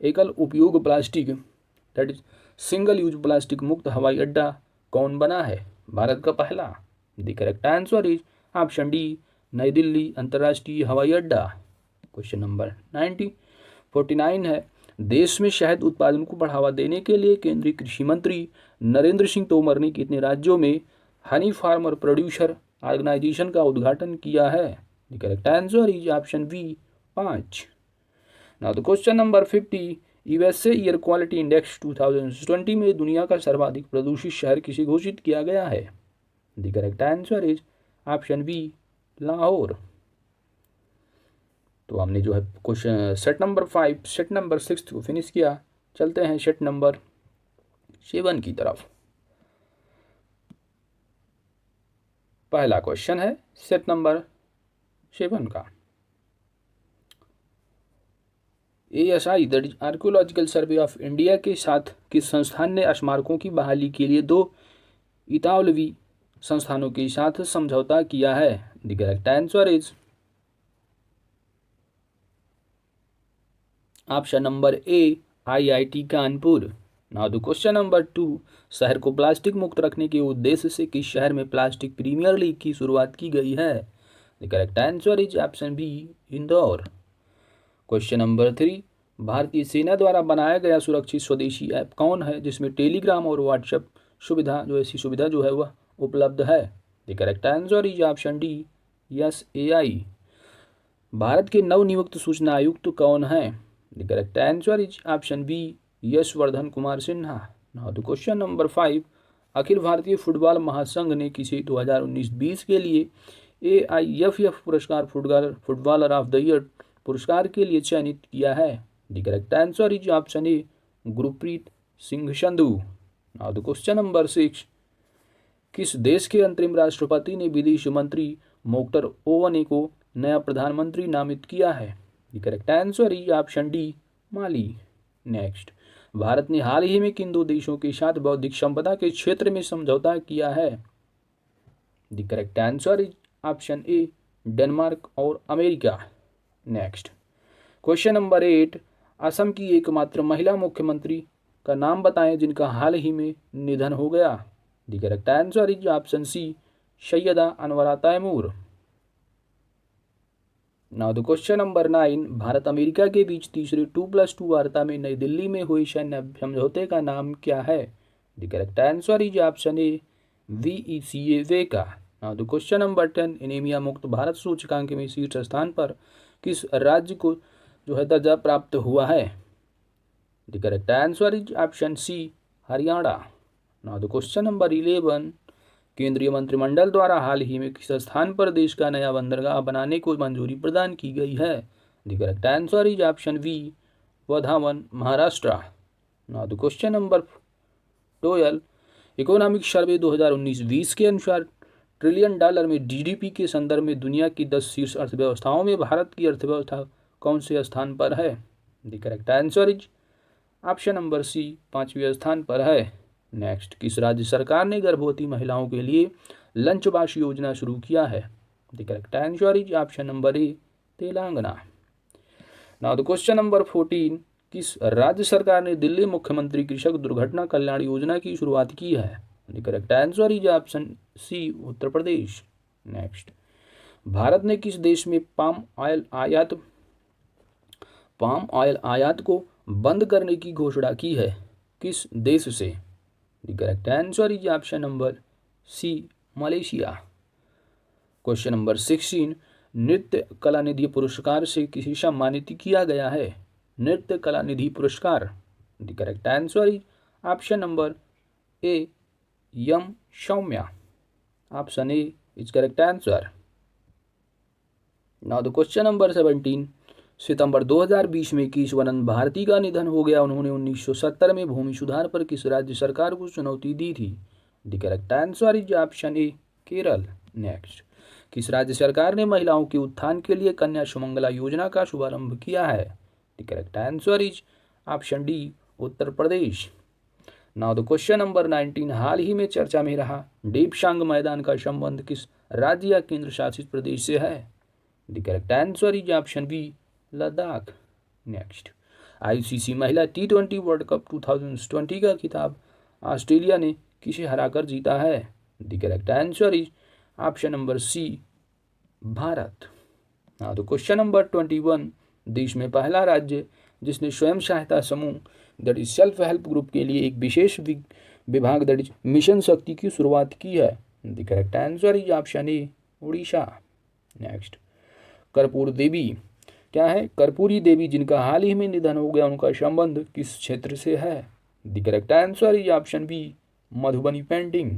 एकल उपयोग plastic that is single use plastic मुक्त हवाई अड्डा कौन बना है? भारत का पहला। The correct answer is option D नई दिल्ली अंतर्राष्ट्रीय हवाई अड्डा। क्वेश्चन नंबर 49 है, देश में शहद उत्पादन को बढ़ावा देने के लिए केंद्रीय कृषि मंत्री नरेंद्र सिंह तोमर ने कितने राज्यों में हनी फार्मर प्रोड्यूसर ऑर्गेनाइजेशन का उद्घाटन किया है? The correct answer is option B 5। Now the question number 50, USA air quality index 2020 में दुनिया का सर्वाधिक प्रदूषित शहर किसे घोषित किया गया है? The correct answer is option B Lahore. तो हमने जो है question set number 5 set number 6 को फिनिश किया। चलते हैं सेट नंबर 7 की तरफ। पहला क्वेश्चन है सेट नंबर 7 का। ASI that is archaeological survey of India के साथ किस संस्थान ने स्मारकों की बहाली के लिए 2 इतालवी संस्थानों के साथ समझौता किया है? The correct answer is option number A IIT Kanpur. Now the question number 2, शहर को प्लास्टिक मुक्त रखने के उद्देश्य से किस शहर में प्लास्टिक प्रीमियर लीग की शुरुआत की गई है? The correct answer is option B Indore. Question number 3, भारतीय सेना द्वारा बनाया गया सुरक्षित स्वदेशी ऐप कौन है जिसमें टेलीग्राम और व्हाट्सएप सुविधा जो ऐसी सुविधा जो है वह उपलब्ध है? The correct answer is option D SAI। Bharat के नवनियुक्त सूचना आयुक्त कौन है? The correct answer is option B Yashvardhan Kumar Sinha. Now the question number 5, अखिल भारतीय फुटबॉल महासंघ ने किसे 2019-20 के लिए AIFF पुरस्कार फुटबॉलर ऑफ द ईयर पुरस्कार के लिए चयनित किया है? The correct answer is option A Gurpreet Singh Sandhu. Now the question number 6, किस देश के अंतरिम राष्ट्रपति ने विदेश मंत्री मोक्टर ओवने को नया प्रधानमंत्री नामित किया है? The correct answer is option D Mali. Next, Bharat ने हाल ही में किन 2 देशों के साथ बौद्धिक संपदा के क्षेत्र में समझौता किया है? The correct answer is option A Denmark और America. Next, question number 8, Assam की एकमात्र महिला मुख्यमंत्री का नाम बताएं जिनका हाल ही में निधन हो गया? The correct answer is option C Syeda Anwara Taimur. Now the question number 9, Bharat America के बीच तीसरे 2+2 वार्ता में नई दिल्ली में हुई सैन्य समझौते का नाम क्या है? The correct answer is option A VECA का। Now the question number 10, anaemia मुक्त भारत सूचकांक में शीर्ष स्थान पर किस राज्य को जो है दर्जा प्राप्त हुआ है? The correct answer is option C Haryana. Now the question number 11, केंद्रीय मंत्रिमंडल द्वारा हाल ही में किस स्थान पर देश का नया बंदरगाह बनाने को मंजूरी प्रदान की गई है? The correct answer is option B Vadhavan Maharashtra. Now the question number 12, economic survey 2019-20 के अनुसार $1 ट्रिलियन में GDP के संदर्भ में दुनिया की 10 शीर्ष अर्थव्यवस्थाओं में भारत की अर्थव्यवस्था कौन से स्थान पर है? The correct answer is option number C 5वें स्थान पर है। नेक्स्ट, किस राज्य सरकार ने गर्भवती महिलाओं के लिए लंच बॉक्स योजना शुरू किया है? The correct answer is option number A Telangana. Now the question number 14, किस राज्य सरकार ने दिल्ली मुख्यमंत्री कृषक दुर्घटना कल्याण योजना की शुरुआत की है? The correct answer is option C Uttar Pradesh. Next, Bharat ने किस देश में पाम ऑयल आयात को बंद करने की घोषणा की है? किस देश से? The correct answer is option number C Malaysia. Question number 16, नृत्य कला निधि पुरस्कार से किसे सम्मानित किया गया है? नृत्य कला निधि पुरस्कार। The correct answer is option number A M Saumya. Option A is correct answer. Now the question number 17, सितंबर 2020 में केशवानंद भारती का निधन हो गया। उन्होंने 1970 में भूमि सुधार पर किस राज्य सरकार को चुनौती दी थी? The correct answer is option A Kerala. Next, किस राज्य सरकार ने महिलाओं के उत्थान के लिए कन्या सुमंगला योजना का शुभारंभ किया है? The correct answer is option D Uttar Pradesh. Now the question number 19, हाल ही में चर्चा में रहा डेपसांग मैदान का संबंध किस राज्य या केंद्र शासित प्रदेश से है? The correct answer is option B Ladakh. Next, ICC महिला T20 वर्ल्ड कप 2020 का खिताब ऑस्ट्रेलिया ने किसे हराकर जीता है? The correct answer is option number C Bharat. Now the question number 21, देश में पहला राज्य जिसने स्वयं सहायता समूह that is self help group के लिए एक विशेष विभाग दैट इज मिशन शक्ति की शुरुआत की है? The correct answer is option A Orissa. Next, कर्पूर देवी क्या है? कर्पूरी देवी जिनका हाल ही में निधन हो गया, उनका संबंध किस क्षेत्र से है? The correct answer is option B Madhubani painting.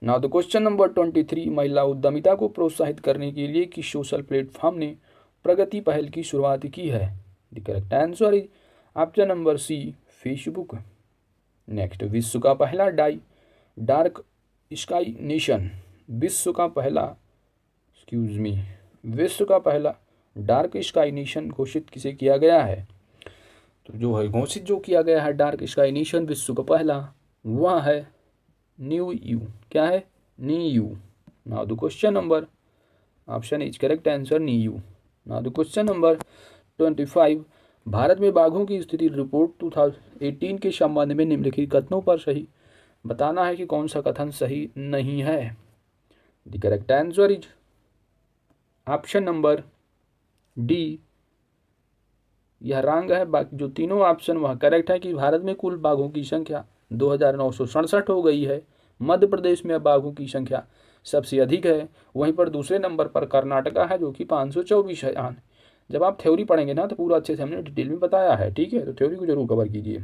Now the question number 23, महिला उद्यमिता को प्रोत्साहित करने के लिए किस सोशल प्लेटफॉर्म ने प्रगति पहल की शुरुआत की है? The correct answer is option number C, Facebook. Next, विश्व का पहला डार्क स्काई नेशन, विश्व का पहला डार्क स्काई नेशन घोषित किसे किया गया है? तो जो है घोषित जो किया गया है डार्क स्काई नेशन विश्व का पहला, वह है न्यू यू। क्या है? New. Now the question number, option is correct answer, new. Now the question number 25, Bharat में बाघों की स्थिति रिपोर्ट 2018 के संबंध में निम्नलिखित कथनों पर सही बताना है कि कौन सा कथन सही नहीं है। The correct answer is option number D, यह रॉन्ग है। बाकी जो तीनों ऑप्शन वह करेक्ट है कि भारत में कुल बाघों की संख्या 2967 हो गई है। मध्य प्रदेश में बाघों की संख्या सबसे अधिक है, वहीं पर दूसरे नंबर पर कर्नाटका है जो कि 524 है। जब आप थ्योरी पढ़ेंगे ना तो पूरा अच्छे से हमने डिटेल में बताया है, ठीक है, तो थ्योरी को जरूर कवर कीजिए।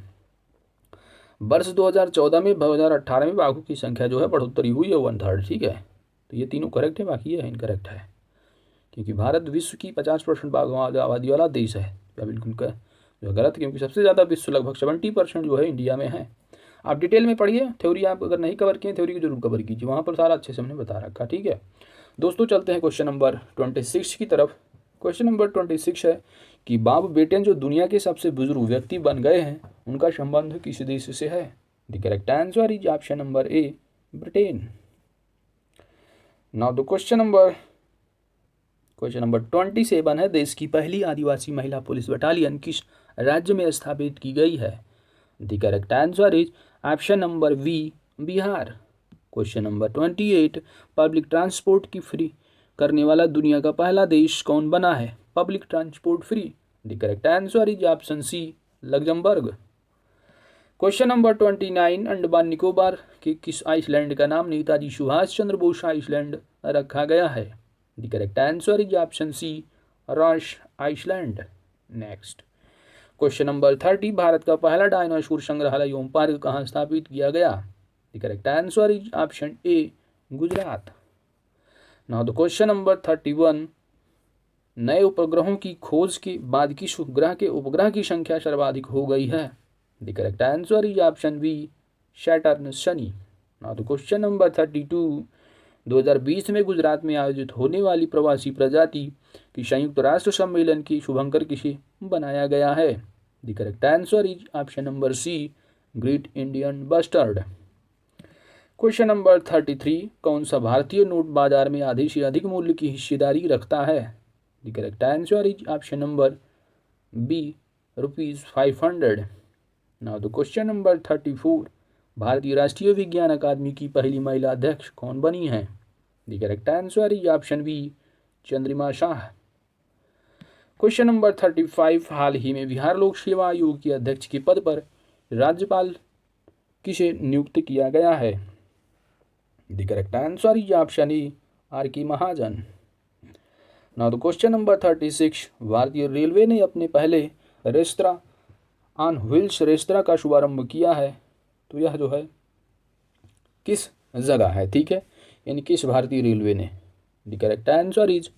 वर्ष 2014 में 2018 में बाघों की संख्या जो है बढ़ोतरी हुई है 1/3, ठीक है, तो ये तीनों करेक्ट है, बाकी ये इनकरेक्ट है क्योंकि भारत विश्व की 50% बाघों आबादी वाला देश है। या बिल्कुल जो गलत, क्योंकि सबसे ज़्यादा विश्व लगभग 70% जो है इंडिया में है। आप डिटेल में पढ़िए, थ्योरी आप अगर नहीं कवर किए थ्योरी को जरूर कवर कीजिए, वहाँ पर सारा अच्छे से हमने बता रखा, ठीक है। दोस्तों चलते हैं क्वेश्चन नंबर 26 की तरफ। क्वेश्चन नंबर 26 है कि बाब बेटेन जो दुनिया के सबसे बुजुर्ग व्यक्ति बन गए हैं, उनका संबंध किस देश से है? The correct answer is option number A, Britain. Now the question number 27 है, देश की पहली आदिवासी महिला पुलिस बटालियन किस राज्य में स्थापित की गई है? The correct answer is option number B, Bihar. Question number 28, public transport की फ्री करने वाला दुनिया का पहला देश कौन बना है? Public transport free. The correct answer is option C, Luxembourg. Question number 29, Andaman Nicobar के किस आइसलैंड का नाम नेताजी सुभाष चंद्र बोस आइसलैंड रखा गया है? The correct answer is option C, Ross island. Next, question number 30, Bharat का पहला डायनासोर संग्रहालय एवं पार्क कहाँ स्थापित किया गया? The correct answer is option A, Gujarat. Now the question number 31, नए उपग्रहों की खोज के बाद किस उपग्रह के उपग्रह की संख्या सर्वाधिक हो गई है? The correct answer is option B, Saturn, Shani. Now the question number 32, 2020 में गुजरात में आयोजित होने वाली प्रवासी प्रजाति की संयुक्त राष्ट्र सम्मेलन की शुभंकर किसे बनाया गया है? The correct answer is option number C, great Indian bustard. Question number 33, कौन सा भारतीय नोट बाजार में आधे से अधिक मूल्य की हिस्सेदारी रखता है? The correct answer is option number B, ₹500। Now the question number 34, भारतीय राष्ट्रीय विज्ञान अकादमी की पहली महिला अध्यक्ष कौन बनी है? The correct answer is option B, Chandrima Shah. Question number 35, हाल ही में बिहार लोक सेवा आयोग के अध्यक्ष के पद पर राज्यपाल किसे नियुक्त किया गया है? The correct answer is option A, R.K. Mahajan. Now the question number 36, भारतीय रेलवे ने अपने पहले रेस्तरां ऑन व्हील्स रेस्तरां का शुभारंभ किया है, तो यह जो है किस जगह है, ठीक है, यानी किस भारतीय रेलवे ने? द करेक्ट आंसर इज,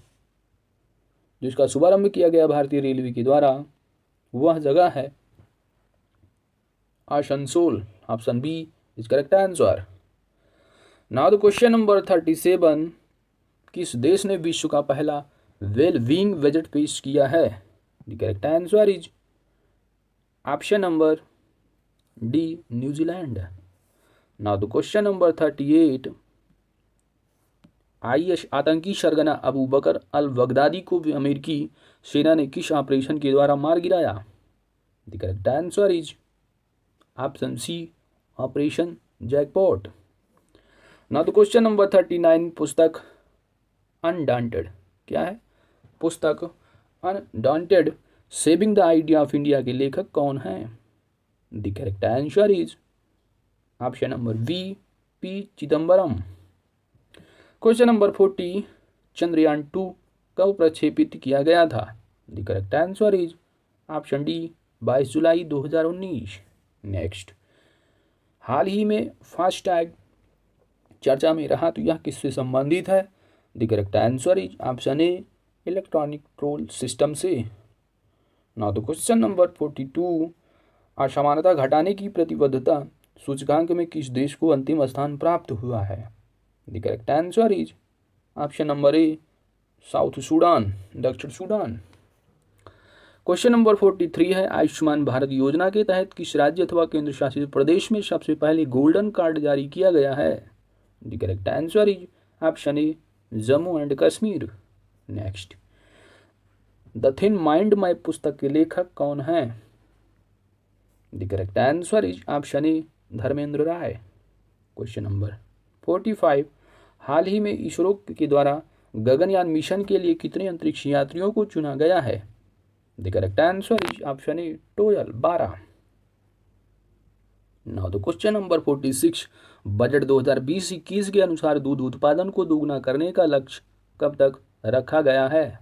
जिसका शुभारंभ किया गया भारतीय रेलवे के द्वारा, वह जगह है Asansol. Option B is correct answer. Now the question number 37, किस देश ने विश्व का पहला वेल बीइंग बजट पेश किया है? The correct answer is option number D, New Zealand. Now the question number 38, IS आतंकी सरगना अबू बकर अल बगदादी को अमेरिकी सेना ने किस ऑपरेशन के द्वारा मार गिराया? The correct answer is option C, operation jackpot. Now the question number 39, पुस्तक अनडांटेड, क्या है? पुस्तक undaunted saving the idea of India के लेखक कौन हैं? The correct answer is option number B, P. Chidambaram. Question number 40, Chandrayaan 2 कब प्रक्षेपित किया गया था? The correct answer is option D, 22 जुलाई 2019। नेक्स्ट, हाल ही में फास्टैग चर्चा में रहा, तो यह किससे संबंधित है? The correct answer is option A, electronic troll system से। नाउ द क्वेश्चन नंबर 42, असमानता घटाने की प्रतिबद्धता सूचकांक में किस देश को अंतिम स्थान प्राप्त हुआ है? The correct answer is option number A, south Sudan, दक्षिण सूडान। क्वेश्चन नंबर 43 है, आयुष्मान भारत योजना के तहत किस राज्य अथवा केंद्र शासित प्रदेश में सबसे पहले गोल्डन कार्ड जारी किया गया है? The correct answer is option A, Jammu and Kashmir. Next, the thin mind map पुस्तक के लेखक कौन है? The correct answer is option A, Dharmendra Rai. Question number 45, हाल ही में इसरो के द्वारा गगनयान मिशन के लिए कितने अंतरिक्ष यात्रियों को चुना गया है? The correct answer is option A, 12। Now the question number 46, budget 2020-21 के अनुसार दूध उत्पादन को दोगुना करने का लक्ष्य कब तक रखा गया है?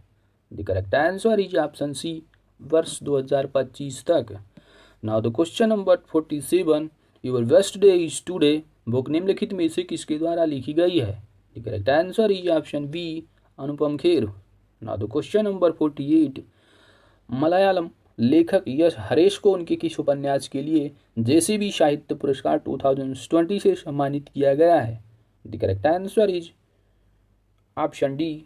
The correct answer is option C, वर्ष 2025 तक। Now the question number 47, your best day is today book निम्नलिखित में से किसके द्वारा लिखी गई है? The correct answer is option B, Anupam Kher. Now the question number 48, Malayalam लेखक यश हरेश को उनके किस उपन्यास के लिए जेसीबी साहित्य पुरस्कार 2020 से सम्मानित किया गया है? The correct answer is option D,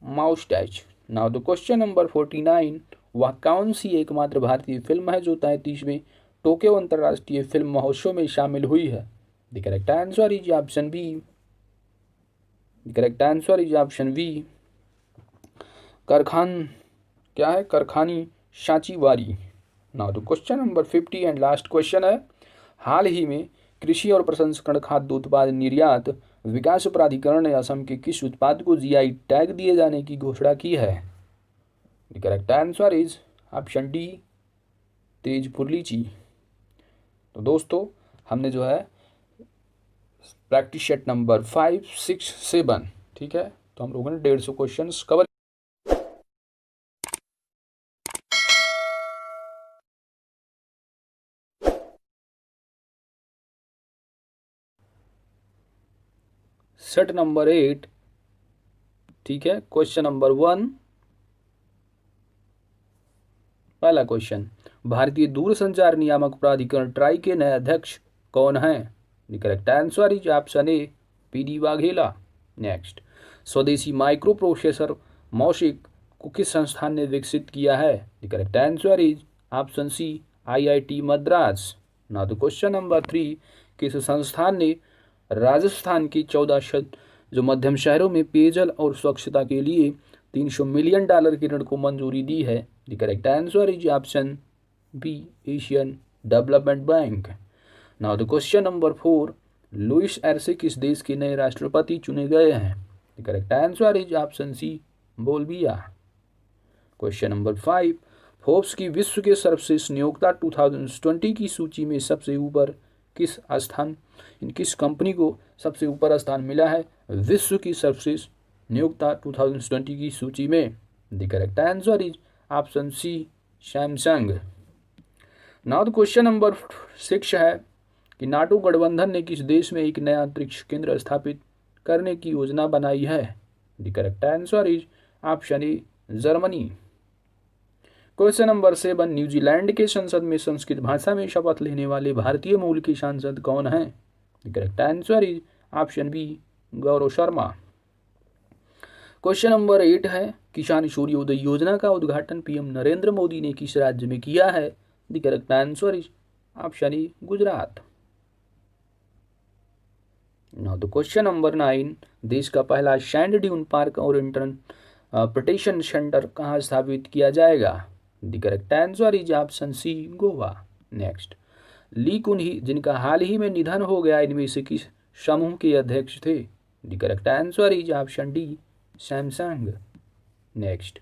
moustache. Now the question number 49, वह कौन सी एकमात्र भारतीय फिल्म है जो 33वें टोक्यो अंतर्राष्ट्रीय फिल्म महोत्सव में शामिल हुई है? The correct answer is option B, the correct answer is option B, करखानी सांचीवारी। Now the question number 50 and last question है, हाल ही में कृषि और प्रसंस्करण खाद्य उत्पाद निर्यात विकास प्राधिकरण ने असम के किस उत्पाद को जीआई टैग दिए जाने की घोषणा की है? The correct answer is option D, Tezpur लीची। तो दोस्तों, हमने जो है प्रैक्टिस सेट नंबर 5, 6, 7, ठीक है, तो हम लोगों ने 150 क्वेश्चन कवर। सेट नंबर 8, ठीक है, क्वेश्चन नंबर 1, पहला क्वेश्चन, भारतीय दूरसंचार नियामक प्राधिकरण ट्राई के नए अध्यक्ष कौन हैं? The correct answer is option A, PD Vaghela. Next, स्वदेशी माइक्रो प्रोसेसर मौशिक को किस संस्थान ने विकसित किया है? The correct answer is option C, IIT Madras. Now the question number 3, किस संस्थान ने राजस्थान की 14 जो मध्यम शहरों में पेयजल और स्वच्छता के लिए $300 मिलियन के ऋण को मंजूरी दी है? The correct answer is option B, Asian development bank. Now the question number 4, Luis Arce किस देश के नए राष्ट्रपति चुने गए हैं? The correct answer is option C, Bolivia. Question number 5, Forbes की विश्व के सर्वश्रेष्ठ नियोक्ता 2020 की सूची में सबसे ऊपर किस कंपनी को सबसे ऊपर स्थान मिला है विश्व की सर्वश्रेष्ठ नियोक्ता 2020 की सूची में? The correct answer is option C, Samsung. Now the question number 6 है कि नाटो गठबंधन ने किस देश में एक नया अंतरिक्ष केंद्र स्थापित करने की योजना बनाई है? The correct answer is option A, Germany. Question number 7, New Zealand के संसद में संस्कृत भाषा में शपथ लेने वाले भारतीय मूल के सांसद कौन हैं? The correct answer is option B, Gaurav Sharma. Question number 8 है, किसान सूर्योदय योजना का उद्घाटन पीएम नरेंद्र मोदी ने किस राज्य में किया है? The correct answer is option A, Gujarat. Now the question number 9, देश का पहला सैंड ड्यून पार्क और इंटरप्रिटेशन सेंटर कहाँ स्थापित किया जाएगा? The correct answer is option C, Goa. Next, Lee Kun Hee जिनका हाल ही में निधन हो गया इनमें से किस समूह के अध्यक्ष थे? The correct answer is option D, Samsung. Next,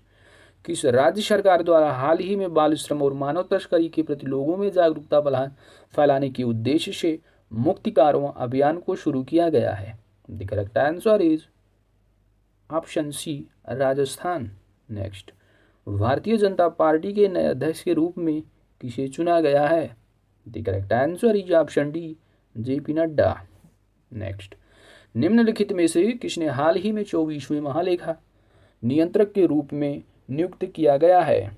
किस राज्य सरकार द्वारा हाल ही में बाल श्रम और मानव तस्करी के प्रति लोगों में जागरूकता फैलाने के उद्देश्य से मुक्ति कारवां अभियान को शुरू किया गया है? The correct answer is option C, Rajasthan. Next, Bharatiya Janata party के नए अध्यक्ष के रूप में किसे चुना गया है? The correct answer is option D, JP Nadda. Next, निम्नलिखित में से किसने हाल ही में 24वें महालेखा नियंत्रक के रूप में नियुक्त किया गया है?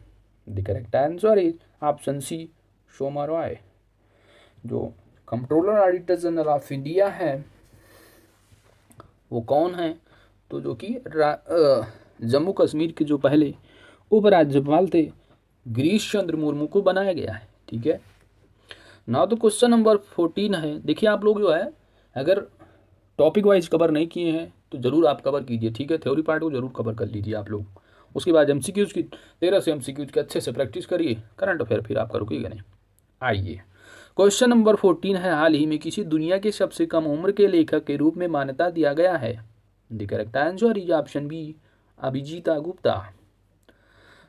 The correct answer is option C, Soma Roy. जो controller auditor general of India है वो कौन है? तो जो कि जम्मू कश्मीर के जो पहले उपराज्यपाल थे गिरीश चंद्र मुर्मू को बनाया गया है। ठीक है ना। तो क्वेश्चन नंबर 14 है। देखिए आप लोग जो है अगर टॉपिक वाइज कवर नहीं किए हैं तो ज़रूर आप कवर कीजिए। ठीक है, थ्योरी पार्ट को जरूर कवर कर लीजिए आप लोग। उसके बाद एमसीक्यूज़ की 13 से एमसीक्यूज़ की अच्छे से प्रैक्टिस करिए। करंट अफेयर फिर आपका रुकेगा नहीं। आइए क्वेश्चन नंबर 14 है, हाल ही में किसी दुनिया के सबसे कम उम्र के लेखक के रूप में मान्यता दिया गया है? The correct answer is option B, Abhijita Gupta.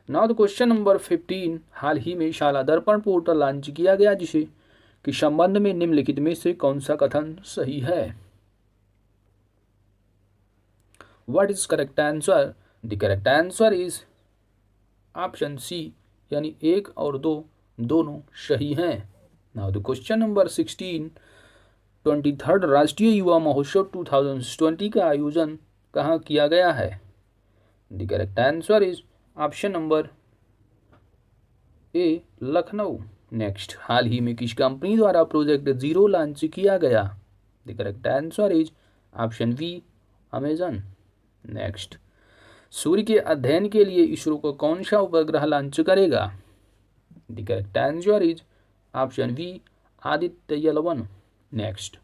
Now the question number 15, हाल ही में शाला दर्पण पोर्टल लॉन्च किया गया जिसे के संबंध में निम्नलिखित में से कौन सा कथन सही है? What is correct answer? The correct answer is option C, यानी 1 और 2 दोनों सही हैं। Now the question number 16, 23rd राष्ट्रीय युवा महोत्सव 2020 का आयोजन कहाँ किया गया है? The correct answer is option number A, Lucknow. Next, हाल ही में किस कंपनी द्वारा प्रोजेक्ट जीरो लॉन्च किया गया? The correct answer is option B, Amazon. Next, सूर्य के अध्ययन के लिए इसरो को कौन सा उपग्रह लॉन्च करेगा? The correct answer is option B, Aditya L1। Next,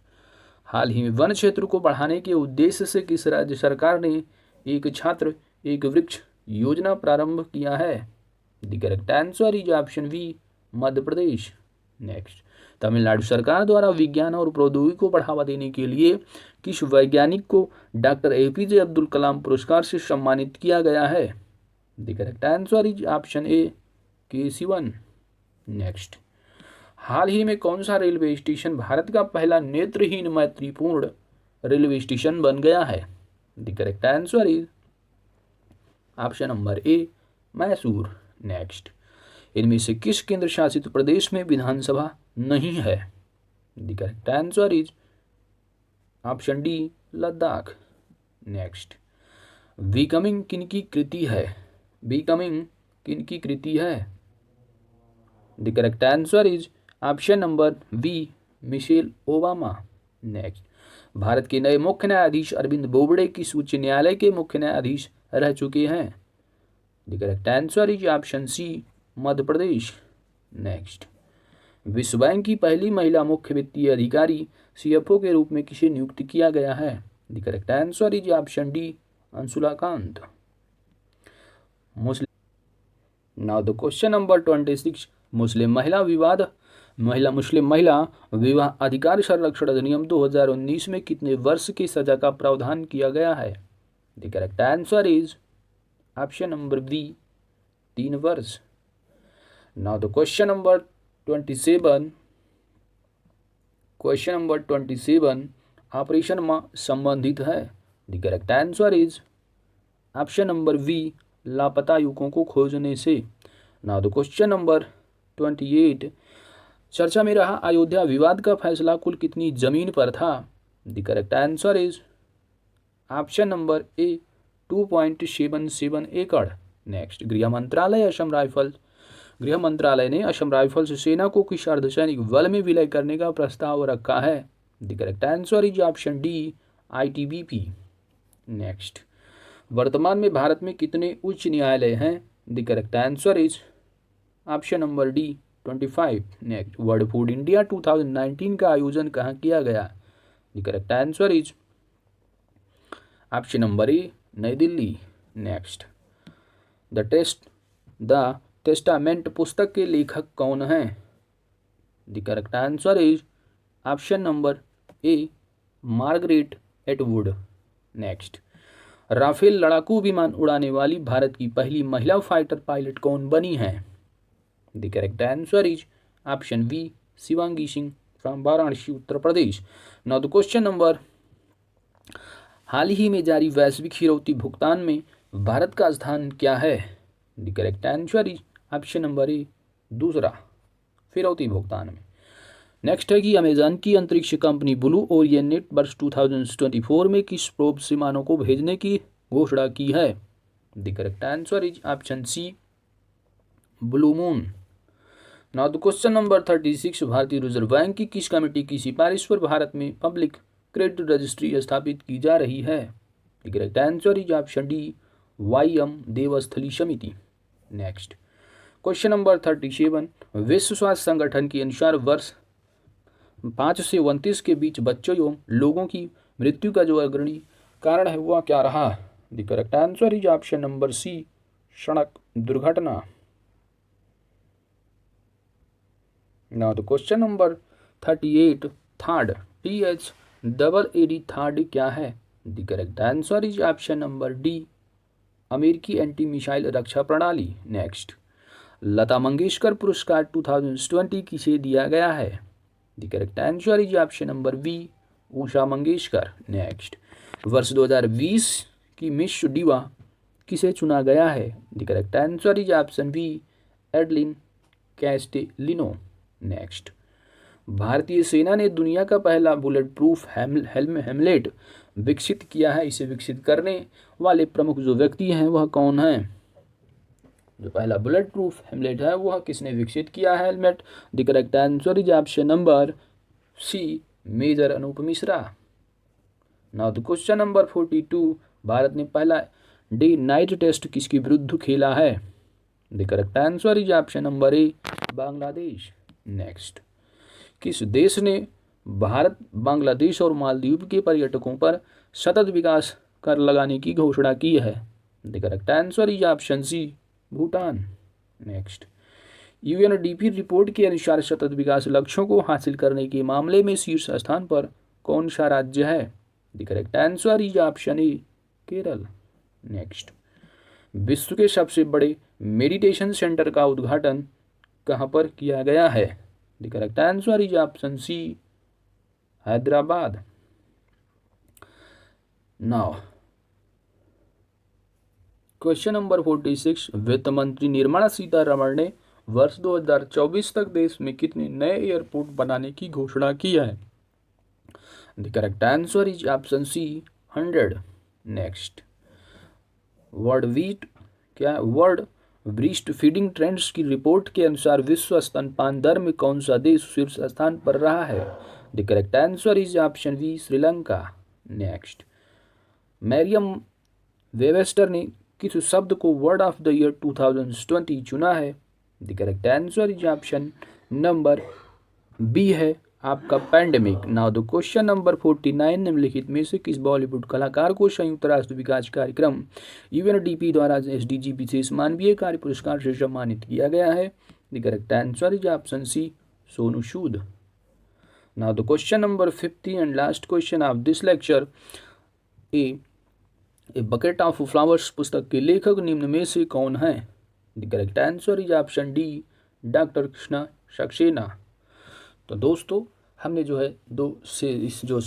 हाल ही में वन क्षेत्र को बढ़ाने के उद्देश्य से किस राज्य सरकार ने एक छात्र एक वृक्ष योजना प्रारंभ किया है? The correct answer is option B, Madhya Pradesh. Next, Tamil Nadu सरकार द्वारा विज्ञान और प्रौद्योगिकी को बढ़ावा देने के लिए किस वैज्ञानिक को डॉक्टर APJ अब्दुल कलाम पुरस्कार से सम्मानित किया गया है? The correct answer is option A, K. Sivan। Next, हाल ही में कौन सा रेलवे स्टेशन भारत का पहला नेत्रहीन मैत्रीपूर्ण रेलवे स्टेशन बन गया है? The correct answer is option number A, Mysore. Next, इनमें से किस केंद्र शासित प्रदेश में विधानसभा नहीं है? The correct answer is option D, Ladakh. Next, becoming किनकी कृति है? बिकमिंग किनकी कृति है? The correct answer is option number B, Michelle Obama. Next, Bharat के नए मुख्य न्यायाधीश अरविंद बोबड़े किस उच्च न्यायालय के मुख्य न्यायाधीश रह चुके हैं? The correct answer is option C, Madhya Pradesh. Next, विश्व बैंक की पहली महिला मुख्य वित्तीय अधिकारी CFO के रूप में किसे नियुक्त किया गया है? The correct answer is option D, Anshula Kant. Now the question number 26, मुस्लिम महिला विवाह अधिकार संरक्षण अधिनियम 2019 में कितने वर्ष की सजा का प्रावधान किया गया है? The correct answer is option number B, 3 वर्ष। Now the question number 27 operation में संबंधित है। The correct answer is option number B, लापता युवकों को खोजने से। नाउ द क्वेश्चन नंबर 28, चर्चा में रहा अयोध्या विवाद का फैसला कुल कितनी जमीन पर था? The correct answer is option number ए, 2.77 एकड़। नेक्स्ट, गृह मंत्रालय ने असम राइफल्स सेना को किस अर्धसैनिक बल में विलय करने का प्रस्ताव रखा है? The correct answer is option D, ITBP। Next, वर्तमान में भारत में कितने उच्च न्यायालय हैं? The correct answer is option number D, 25। Next, world food India 2019 का आयोजन कहाँ किया गया? The correct answer is option number ए, नई दिल्ली। नेक्स्ट, द टेस्टामेंट पुस्तक के लेखक कौन हैं? The correct answer is option number A, Margaret Atwood. Next, Rafale लड़ाकू विमान उड़ाने वाली भारत की पहली महिला फाइटर पायलट कौन बनी हैं? The correct answer is option B, Shivangi Singh from Varanasi, Uttar Pradesh. Now the question number, हाल ही में जारी वैश्विक फिरौती भुगतान में भारत का स्थान क्या है? The correct answer is option number ए, दूसरा फिरौती भुगतान में। नेक्स्ट है कि अमेजन की अंतरिक्ष कंपनी ब्लू ओरियन वर्ष 2024 में किस प्रोब से मानव को भेजने की घोषणा की है? The correct answer is option C, blue moon. Now the question number 36, भारतीय रिजर्व बैंक की किस कमेटी की सिफारिश पर भारत में पब्लिक क्रेडिट रजिस्ट्री स्थापित की जा रही है? The correct answer is option D, Y M Deosthali समिति। नेक्स्ट क्वेश्चन नंबर 37, विश्व स्वास्थ्य संगठन के अनुसार वर्ष 5 से 29 के बीच बच्चों एवं लोगों की मृत्यु का जो अग्रणी कारण है वह क्या रहा? The correct answer is option number C, सड़क दुर्घटना। नाउ द क्वेश्चन नंबर 38, थर्ड THAAD थर्ड क्या है? The correct answer is option number D, अमेरिकी एंटी मिसाइल रक्षा प्रणाली। नेक्स्ट, लता मंगेशकर पुरस्कार 2020 किसे दिया गया है? The correct answer is option number B, Usha Mangeshkar. Next, वर्ष 2020 की मिस डिवा किसे चुना गया है? The correct answer is option B, Adline Castelino. Next, भारतीय सेना ने दुनिया का पहला बुलेट प्रूफ हेमलेट विकसित किया है। इसे विकसित करने वाले प्रमुख जो व्यक्ति हैं वह कौन है? जो पहला बुलेट प्रूफ हेमलेट है वह किसने विकसित किया है helmet? The correct answer is option number C, major Anup Mishra. Now the question number 42, Bharat ने पहला डे नाइट टेस्ट किसके विरुद्ध खेला है? The correct answer is option number A, Bangladesh. Next, किस देश ने भारत, बांग्लादेश और मालदीव के पर्यटकों पर सतत विकास कर लगाने की घोषणा की है? The correct answer is option C, Bhutan. Next, UNDP report के अनुसार सतत विकास लक्ष्यों को हासिल करने के मामले में शीर्ष स्थान पर कौन सा राज्य है? The correct answer is option A, Kerala. Next, विश्व के सबसे बड़े मेडिटेशन सेंटर का उद्घाटन कहाँ पर किया गया है? The correct answer is option C, Hyderabad. Now question number 46, वित्त मंत्री निर्मला सीतारमण ने वर्ष 2024 तक देश में कितने नए एयरपोर्ट बनाने की घोषणा की है? The correct answer is option C, 100। Next, world breastfeeding trends की रिपोर्ट के अनुसार विश्व स्तनपान दर में कौन सा देश शीर्ष स्थान पर रहा है? The correct answer is option B, Sri Lanka. Next, Merriam Webster ने किस शब्द को वर्ड ऑफ द ईयर 2020 चुना है? The correct answer is option number B है आपका, pandemic. Now the question number 49, निम्नलिखित में से किस बॉलीवुड कलाकार को संयुक्त राष्ट्र विकास कार्यक्रम यूएनडीपी द्वारा एसडीजी विशेष मानवीय कार्य पुरस्कार से सम्मानित किया गया है? The correct answer is option C, Sonu Sood. Now the question number 50 and last question of this lecture, a bucket of flowers पुस्तक के लेखक निम्न में से कौन है? The correct answer is option D, doctor Krishna Saxena. तो दोस्तों हमने जो है इस जो